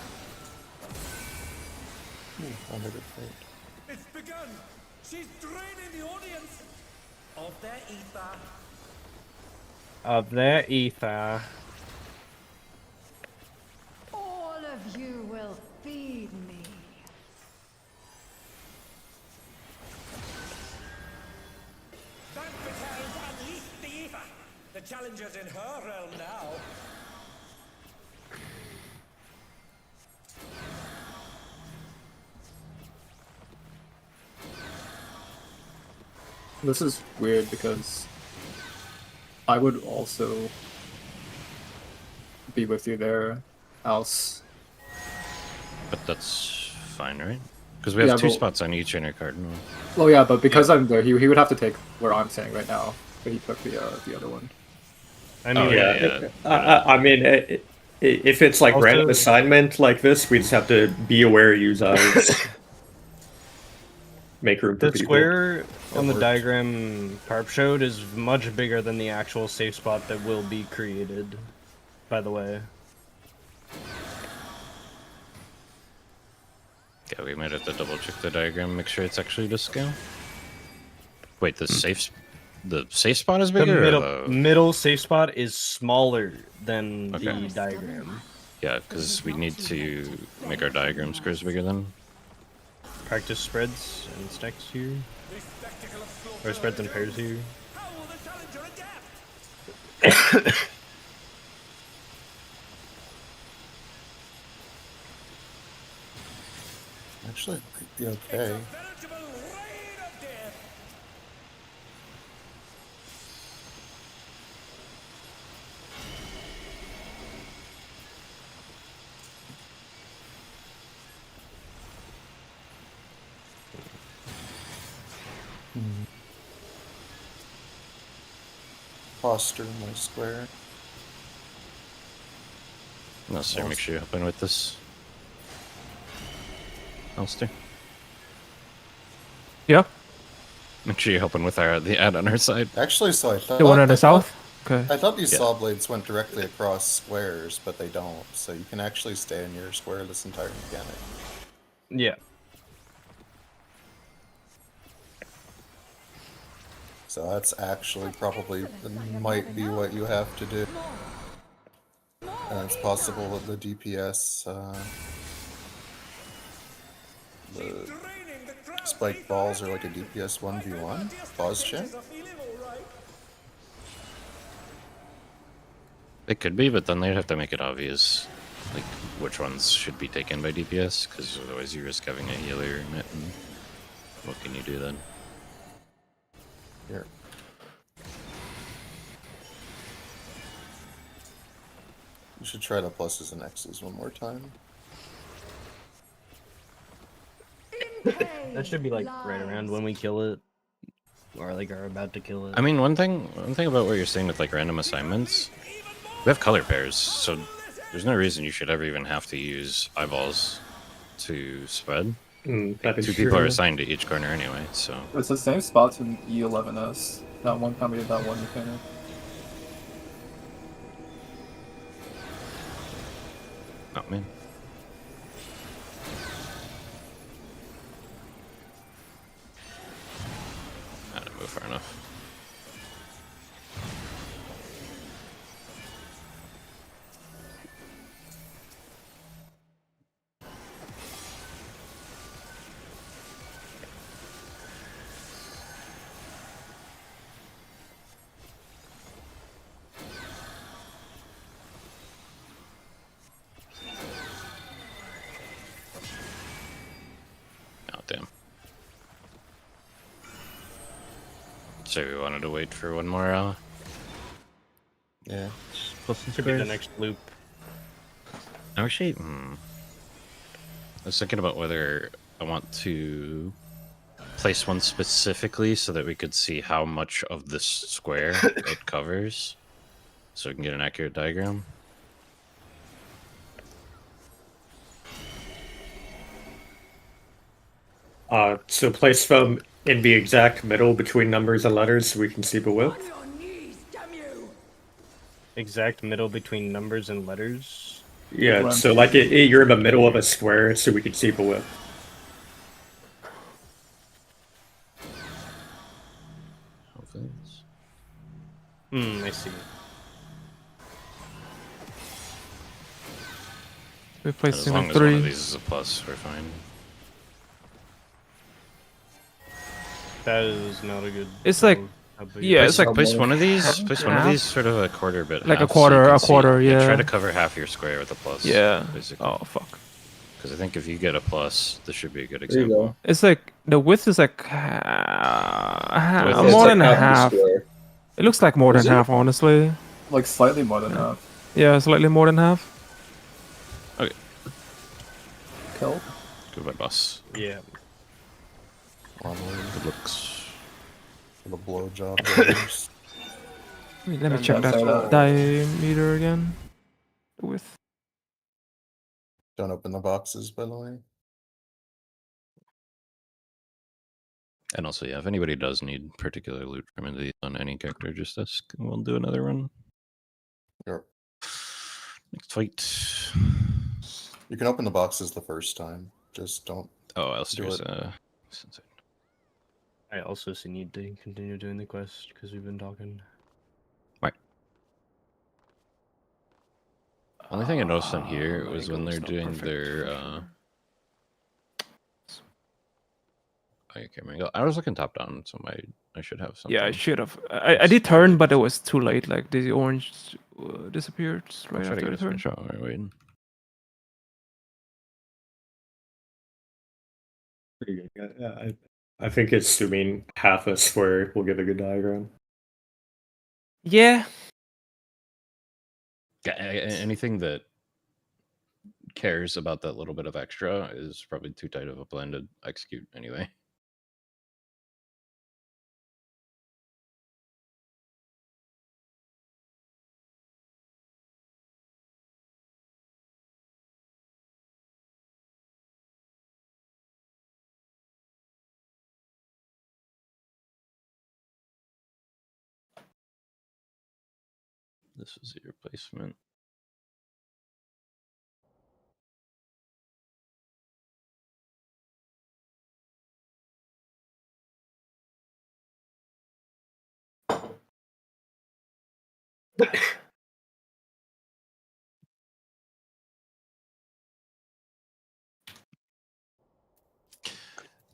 It's begun! She's draining the audience of their ether. Of their ether. All of you will feed me. Van Vitel's unleashed the ether. The challenger's in her realm now. This is weird because I would also be with you there, House. But that's fine, right? Because we have Yeah, two but- spots on each inner cardinal. Well, yeah, but because I'm there, he would have to take where I'm saying right now, but he took the other one. I mean, Oh, yeah. I mean, if it's like Also- random assignment like this, we just have to be aware, use eyes, make room for the people. square on the works. diagram Parp showed is much bigger than the actual safe spot that will be created, by the way. Yeah, we might have to double check the diagram, make sure it's actually to scale. Wait, the safe spot is The bigger? middle, middle safe spot is smaller than Okay. the diagram. Yeah, because we need to make our diagram squares bigger then. Practice spreads and stacks here. The spectacle of slaughter Or spreads and pairs here. How will the challenger adapt? Actually, it might be It's okay. a veritable reign of death. Foster my square. No, sir, make sure you hop in with this. Elster. Yeah, Make sure you're helping with the ad on our side. Actually, so I thought the one on I the thought- south. Okay. I thought these Yeah. saw blades went directly across squares, but they don't. So you can actually stay in your square this entire mechanic. Yeah. So that's actually probably might be what you have to do. And it's possible that the DPS, the Draining the crowd. spike balls are like a DPS 1v1. Pause check. Are feeling all right. It could be, but then they'd have to make it obvious, like which ones should be taken by DPS, because otherwise you risk having a healer in it. And what can you do then? Here. You should try the pluses and X's one more time. That should be like right around when we kill it. Or like are about to kill it. I mean, one thing about what you're saying with like random assignments, we have color pairs, so there's no reason you should ever even have to use eyeballs to spread. That is Two people are true. assigned to each corner anyway, so It's the same spots in E11S. That one time we did that one mechanic. not me. I didn't move far enough. say we wanted to wait for one more hour. Yeah. Plus some Could be the squares. next loop. Actually, I was thinking about whether I want to place one specifically so that we could see how much of this square it covers, so we can get an accurate diagram. So place them in the exact middle between numbers and letters so we can see the width. On your knees, damn you! Exact middle between numbers and letters. Yeah, so like you're in the middle of a square so we can see the width. I see. We're And as placing long like as one of 3. these is a plus, we're fine. That is not a good. It's like- how big yeah, it it's is. like Place one of these. Place one of half. these sort of a quarter bit. Like a half so you quarter- can a see- quarter, Try yeah. to cover half your square with a plus. Yeah. Basically. Oh fuck. Because I think if you get a plus, this should be a good There you example. go. It's like the width is like Width more is than like half. the square. It looks like more Is than it? half, honestly. Like slightly more than half. Yeah, slightly more than half. Kill. Goodbye, boss. Yeah. Onward Good looks. for the blowjob. brothers. Wait, let me And check that's that all. diameter again. Width. Don't open the boxes, by the way. And also, yeah, if anybody does need particular loot from these on any character, just ask and we'll do another run. Yep. Next fight. You can open the boxes the first time. Just don't. Oh, Alistair's it. inside. I also need to continue doing the quest because we've been talking. Only thing I noticed on here Let was me when go, they're it's not doing perfect their for okay, Mango. I was looking top down, so I should have something. Yeah, I should have. I did turn, but it was too late. Like the orange disappeared I'll right try to after get the a turn. screenshot while we're waiting. Yeah, I think assuming half a square will give a good diagram. Yeah. Yeah, anything that cares about that little bit of extra is probably too tight of a plan to execute anyway. This is your placement.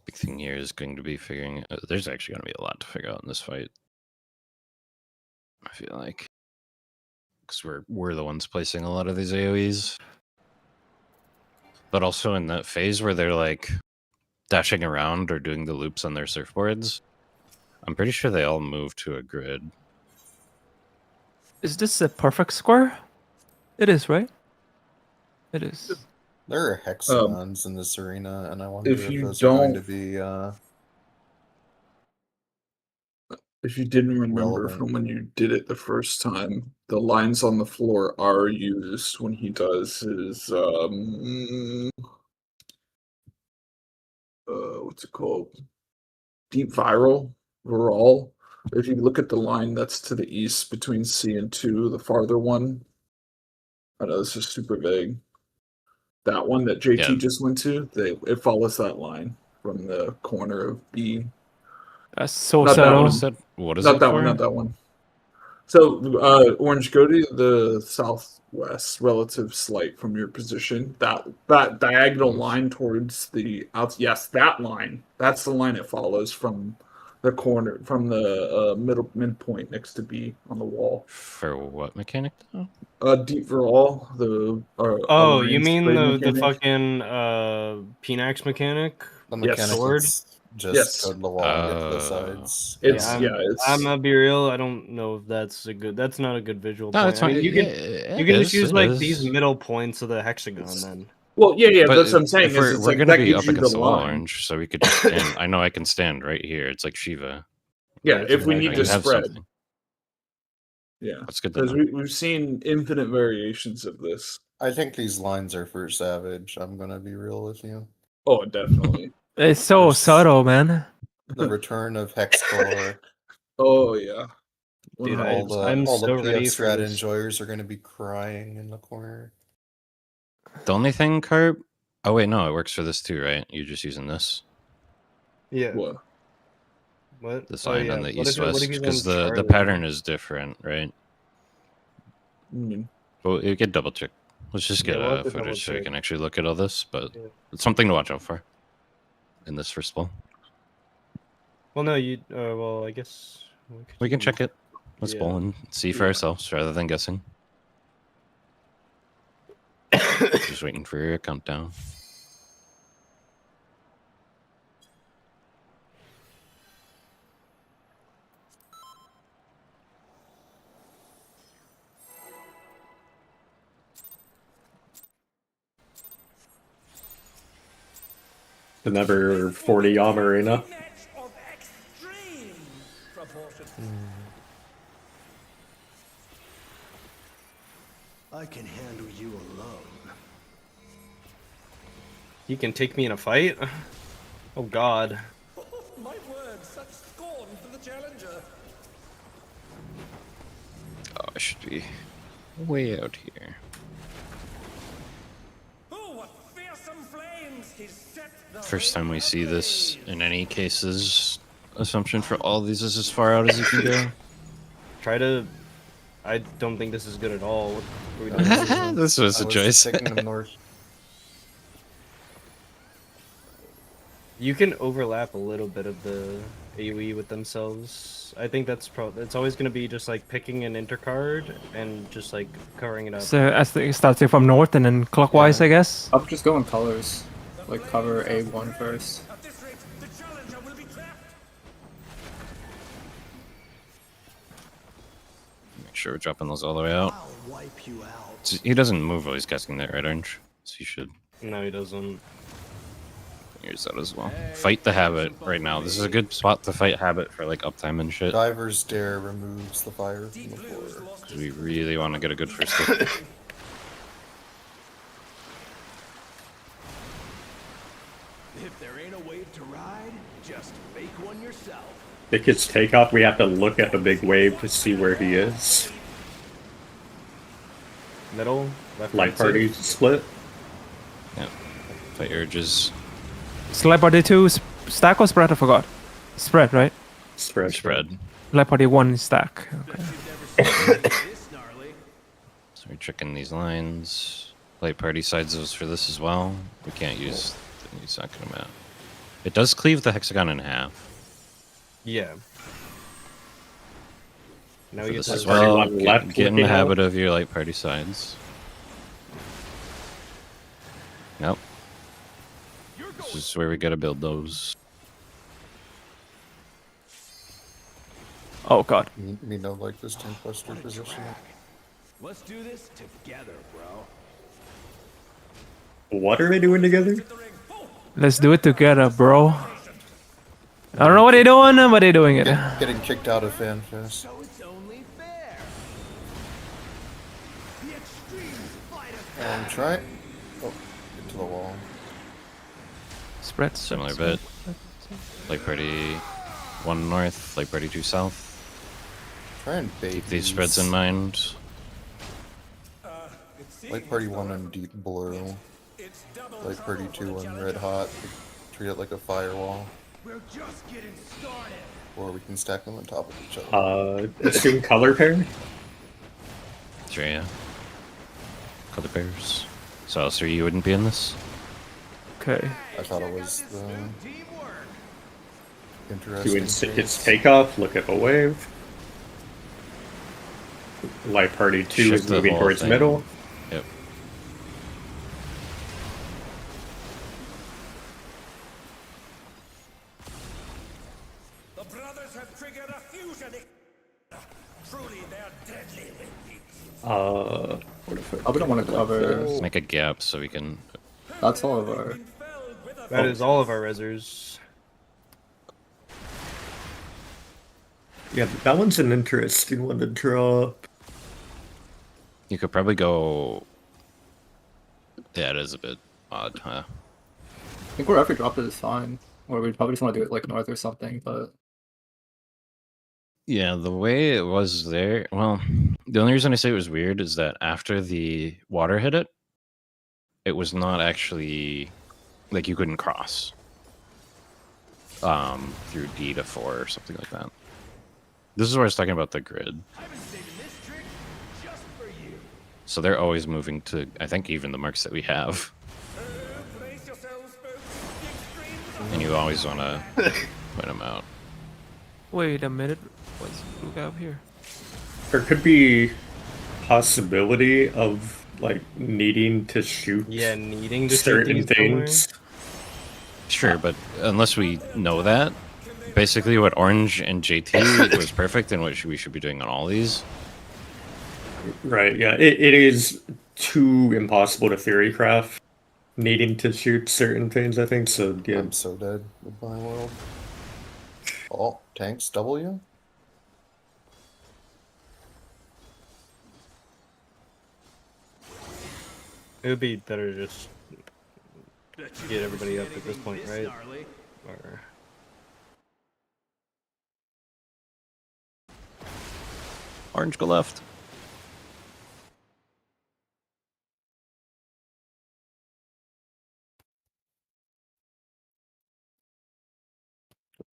Big thing here is going to be figuring. There's actually going to be a lot to figure out in this fight. I feel like because we're the ones placing a lot of these AOE's, but also in that phase where they're like dashing around or doing the loops on their surfboards. I'm pretty sure they all move to a grid. Is this a perfect square? It is, right? It is. There are hexagons in this arena, and I wonder if if you those are going to don't- be. If you didn't remember Relevant. from when you did it the first time, the lines on the floor are used when he does his what's it called? Deep viral Viral. If you look at the line that's to the east between C and 2, the farther one. I know this is super vague. That one that JT Yeah. just went to, it follows that line from the corner of B. That's so Not that subtle. one. What is that? What is Not it that for? one, not that one. So, Orange, go to the southwest, relative slight from your position. That diagonal line towards the out. Yes, that line. That's the line it follows from the corner, from the midpoint next to B on the wall. For what mechanic though? Deep Viral, the. Oh, you Alliance mean trade the mechanic. fucking Pinax mechanic? The Yes. mechanic Sword? that's just Yes. go to the wall and get to the Oh. sides. It's I'm, it's I'm gonna be real. I don't know if that's a good. That's not a good visual. No, point. it's I mean, fine. you Yeah, can it just is, use it like is. these middle points of the hexagon then. well, yeah. But That's what I'm saying. if Is we're it's we're like gonna that be gives up you the against the wall, line. Orange, so we could just stand. I know I can stand right here. It's like Shiva. Yeah, Right? if we I need can to have spread. something. Yeah, That's good to because know. we've seen infinite variations of this. I think these lines are for Savage. I'm gonna be real with you. Oh, definitely. It's so There's- subtle, man. The return of Hexcore. Oh yeah. Dude, all the I'm all so the ready PF for Strat this. enjoyers are gonna be crying in the corner. The only thing, Carp. Oh wait, no, it works for this too, right? You're just using this, Yeah. What? What? the Oh, sign yeah. on the What if east-west, he's because on the Charlie? pattern is different, right? Mm. Well, you get double check. Let's just Yeah, get we'll have to footage so we double-check. can actually look at all this, but Yeah. it's something to watch out for in this first ball. Well, no, you. Well, I guess We can check it. Let's Yeah. bowl and see for Yeah. ourselves rather than guessing. Just waiting for your countdown. The number 40 Arena. Net of extreme proportions. I can handle you alone. You can take me in a fight. Oh God. My word, such scorn for the challenger. Oh, I should be way out here. Oh, what fearsome flames he's set the First time we rain see this ablaze. in any cases. Assumption for all these is as far out as you can go. Try to. I don't think this is good at all. What are we doing? This was I a was choice. taking them north. You can overlap a little bit of the AoE with themselves. I think that's it's always going to be just like picking an intercard and just like covering it up. So as the starting from north and then clockwise, I guess. I'll just go in colors. Like cover A1 first. At this rate, the challenger will be trapped. Make sure we're dropping those all the way out. I'll wipe you out. He doesn't move while he's casting that, right, Orange? So he should. No, he doesn't. Use that as well. Fight the habit right now. This is a good spot to fight habit for like uptime and shit. Diver's Dare removes the fire from the floor. Because we really want to get a good first hit. If there ain't a wave to ride, just make one yourself. If it's takeoff, we have to look at the big wave to see where he is. Middle, left, Light right, party safe. split. Yeah. Fight urges. Slide party 2 stack or spread? I forgot. Spread, right? Spread. Light party 1 stack. Okay. This gnarly. So we're checking these lines. Light party sides those for this as well. We can't use the second amount. It does cleave the hexagon in half. Yeah. Now For you this get as to well. on left Get in looking the out. habit of your light party sides. Nope. This is where we gotta build those. Oh god. Me no like this Tempester position. Let's do this together, bro. What are they doing together? Let's do it together, bro. I don't know what they're doing, but they're doing it. Getting kicked out of FanFest. So it's only fair. The extremes fight us. Try. Oh, get to the wall. Spread. Similar bit. Light party 1 north, light party 2 south. Try and bait Keep these spreads in mind. Light party 1 on deep blue. Light party 2 on red hot. Treat it like a firewall. We're just getting started. Or we can stack them on top of each other. Assume color pair. Sure, yeah. Color pairs. So, Alistair, you wouldn't be in this? Okay. I thought it was the Teamwork. interesting. Doing its case. takeoff. Look at the wave. Light party 2 Check is the moving whole towards thing. middle. Yep. What if I Oh, we don't want to cover. Make a gap so we can. That's all of our. That is all of our resers. Yeah, that one's an interesting one to drop. You could probably go. Yeah, it is a bit odd, huh? I think wherever we drop it is fine. Or we probably just want to do it like north or something, but Yeah, the way it was there. Well, the only reason I say it was weird is that after the water hit it, it was not actually like you couldn't cross. Through D to 4 or something like that. This is where I was talking about the grid. So they're always moving to, I think, even the marks that we have. And you always want to point them out. Wait a minute. What's blue gap here? There could be possibility of like needing to shoot Yeah, needing to shoot certain these somewhere. things. Sure, but unless we know that, basically what Orange and JT was perfect and what we should be doing on all these. Right, yeah. It is too impossible to theory craft needing to shoot certain things, I think. So yeah. I'm so dead with my world. Oh, tanks W? It would be better to just get everybody up at this point, right? Or... Orange, go left.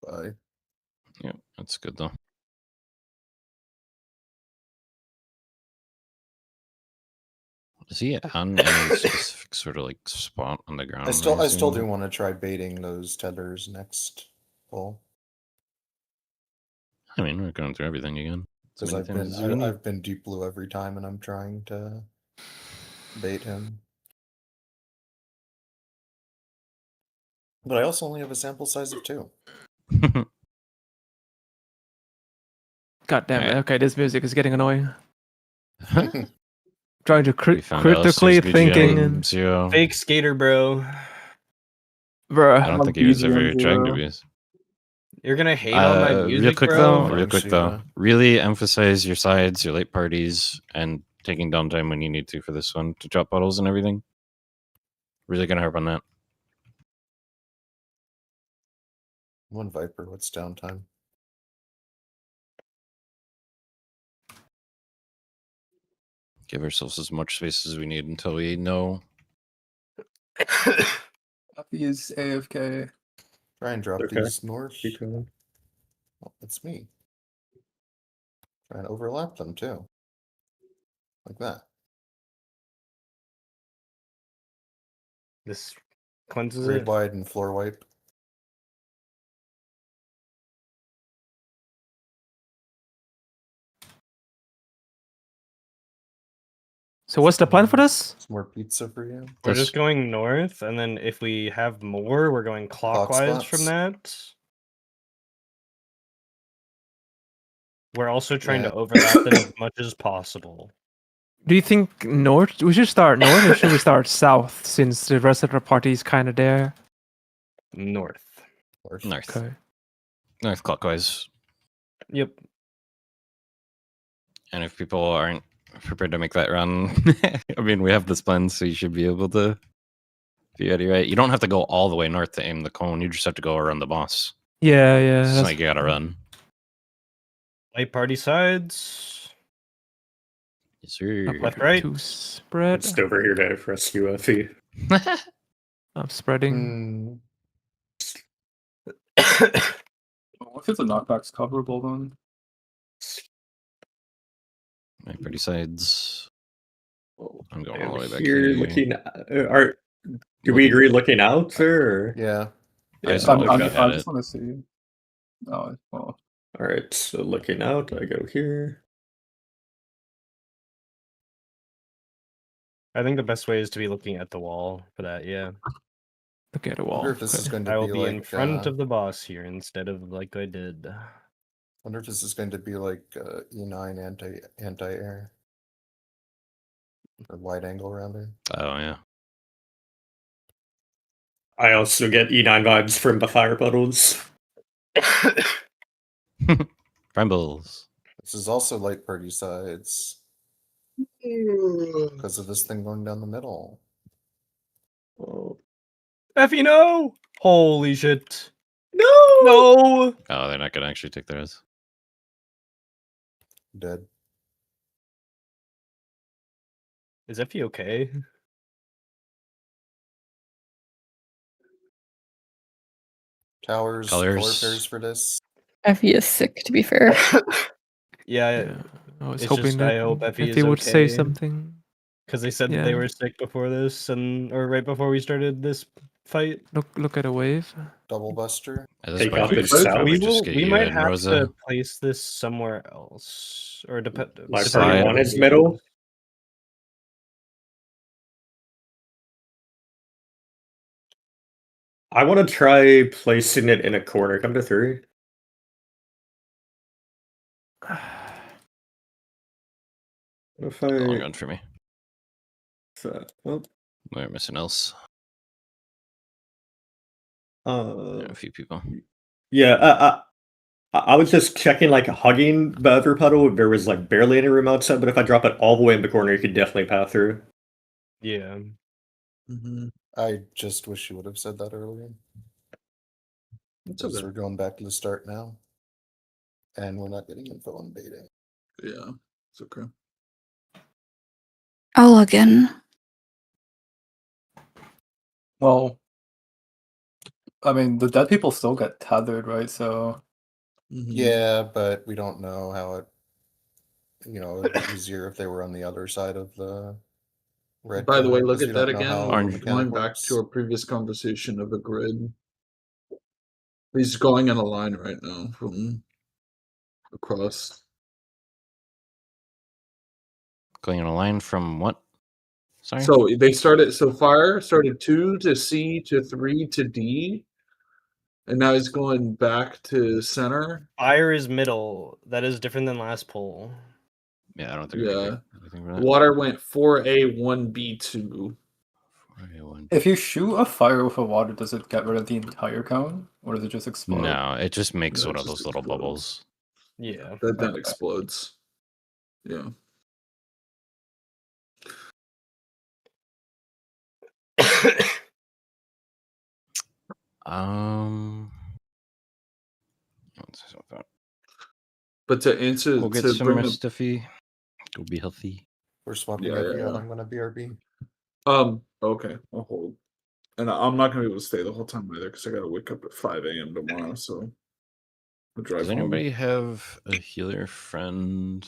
Bye. Yeah, that's good though. Is he on any specific sort of like spot on the ground? I still do assume? want to try baiting those tethers next pull. I mean, we're going through everything again. Because I've been deep blue every time, and I'm trying to bait him. But I also only have a sample size of 2. God damn it. Alright. Okay, this music is getting annoying. Trying to We found critically Alistair's thinking BGM and 0. Fake skater, bro. I bruh. don't think he was ever trying to be. You're gonna hate on my music, real quick bro? though, real quick though. Really emphasize your sides, your late parties, and taking downtime when you need to for this one to drop bottles and everything. Really gonna harp on that. One Viper, what's downtime? Give ourselves as much space as we need until we know. He's AFK. Try and drop Okay. these north. Keep going. Oh, it's me. Try and overlap them too. Like that. This cleanses Grid it. wide and floor wipe. So what's the plan for this? Some more pizza for you. We're This- just going north, and then if we have more, we're going clockwise from that. We're also trying to overlap them as much as possible. Do you think north? We should start north or should we start south since the rest of the party is kind of there? North. North. Okay. North clockwise. Yep. And if people aren't prepared to make that run, I mean, we have this plan, so you should be able to be ready, right? You don't have to go all the way north to aim the cone. You just have to go around the boss. Yeah, It's that's- like you gotta run. Light party sides. Yes, sir. Up Left, right. to spread. Just over here to rescue Effie. I'm spreading. What if the knockback's coverable then? My pretty sides. I'm going all the way back Here, here. looking. Do we agree looking out, sir? Yeah. I just I don't look at just it. want to see. Oh, well. All right, so looking out, I go here. I think the best way is to be looking at the wall for that, yeah. Look at a I wall. wonder if this is going to I will be be like in front of the boss here instead of like I did. wonder if this is going to be like E9 anti-air. or wide angle rather. Oh yeah. I also get E9 vibes from the fire puddles. Brambles. This is also light party sides because of this thing going down the middle. Effie, no! Holy shit. No! No! Oh, they're not gonna actually take theirs. Dead. Is Effie okay? Towers, color Colors. pairs for this. Effie is sick, to be fair. Yeah, Yeah, I was it's hoping just that I hope Effie if is they would say okay. something. Because they said that they Yeah. were sick before this, or right before we started this fight. Look at a wave. Double buster. At this Take point, off we its could south. probably just get We you might in, have Rosa. to place this somewhere else, or My Side. party one is middle. I want to try placing it in a corner. Come to 3. If Long I... run for me. Oh, We're missing else. uh, Yeah, a few people. yeah, I was just checking, like, hugging the other puddle. There was, like, barely any room outside, but if I drop it all the way in the corner, you could definitely pass through. Yeah. I just wish you would have said that earlier. It's Because okay. we're going back to the start now. And we're not getting info on baiting. Yeah, it's okay. I'll log in. Well, I mean, the dead people still get tethered, right? So Yeah, but we don't know how it. You know, it'd be easier if they were on the other side of the red. By the way, cone, look 'cause at we don't that know again. how the Orange. mechanic Going back works. to our previous conversation of the grid. He's going in a line right now from across. Going on a line from what? Sorry. So they started. So fire started 2 to C to 3 to D, and now he's going back to center. Fire is middle. That is different than last poll. Yeah, I don't think we can Yeah. do anything for that. Water went 4A 1B2. if you shoot a fire with a water, does it get rid of the entire cone, or does it just explode? No, it just makes No, one it of just those little explodes. bubbles. Yeah. That then explodes. Yeah. Let's see what that- But to answer We'll get to some bring rest, the, Stuffy. We'll be healthy. We're swapping Yeah, IP yeah, out. yeah. I'm gonna BRB. Okay, I'll hold. And I'm not gonna be able to stay the whole time either because I gotta wake up at 5 a.m. tomorrow. So I'll drive Does home. anybody have a healer friend?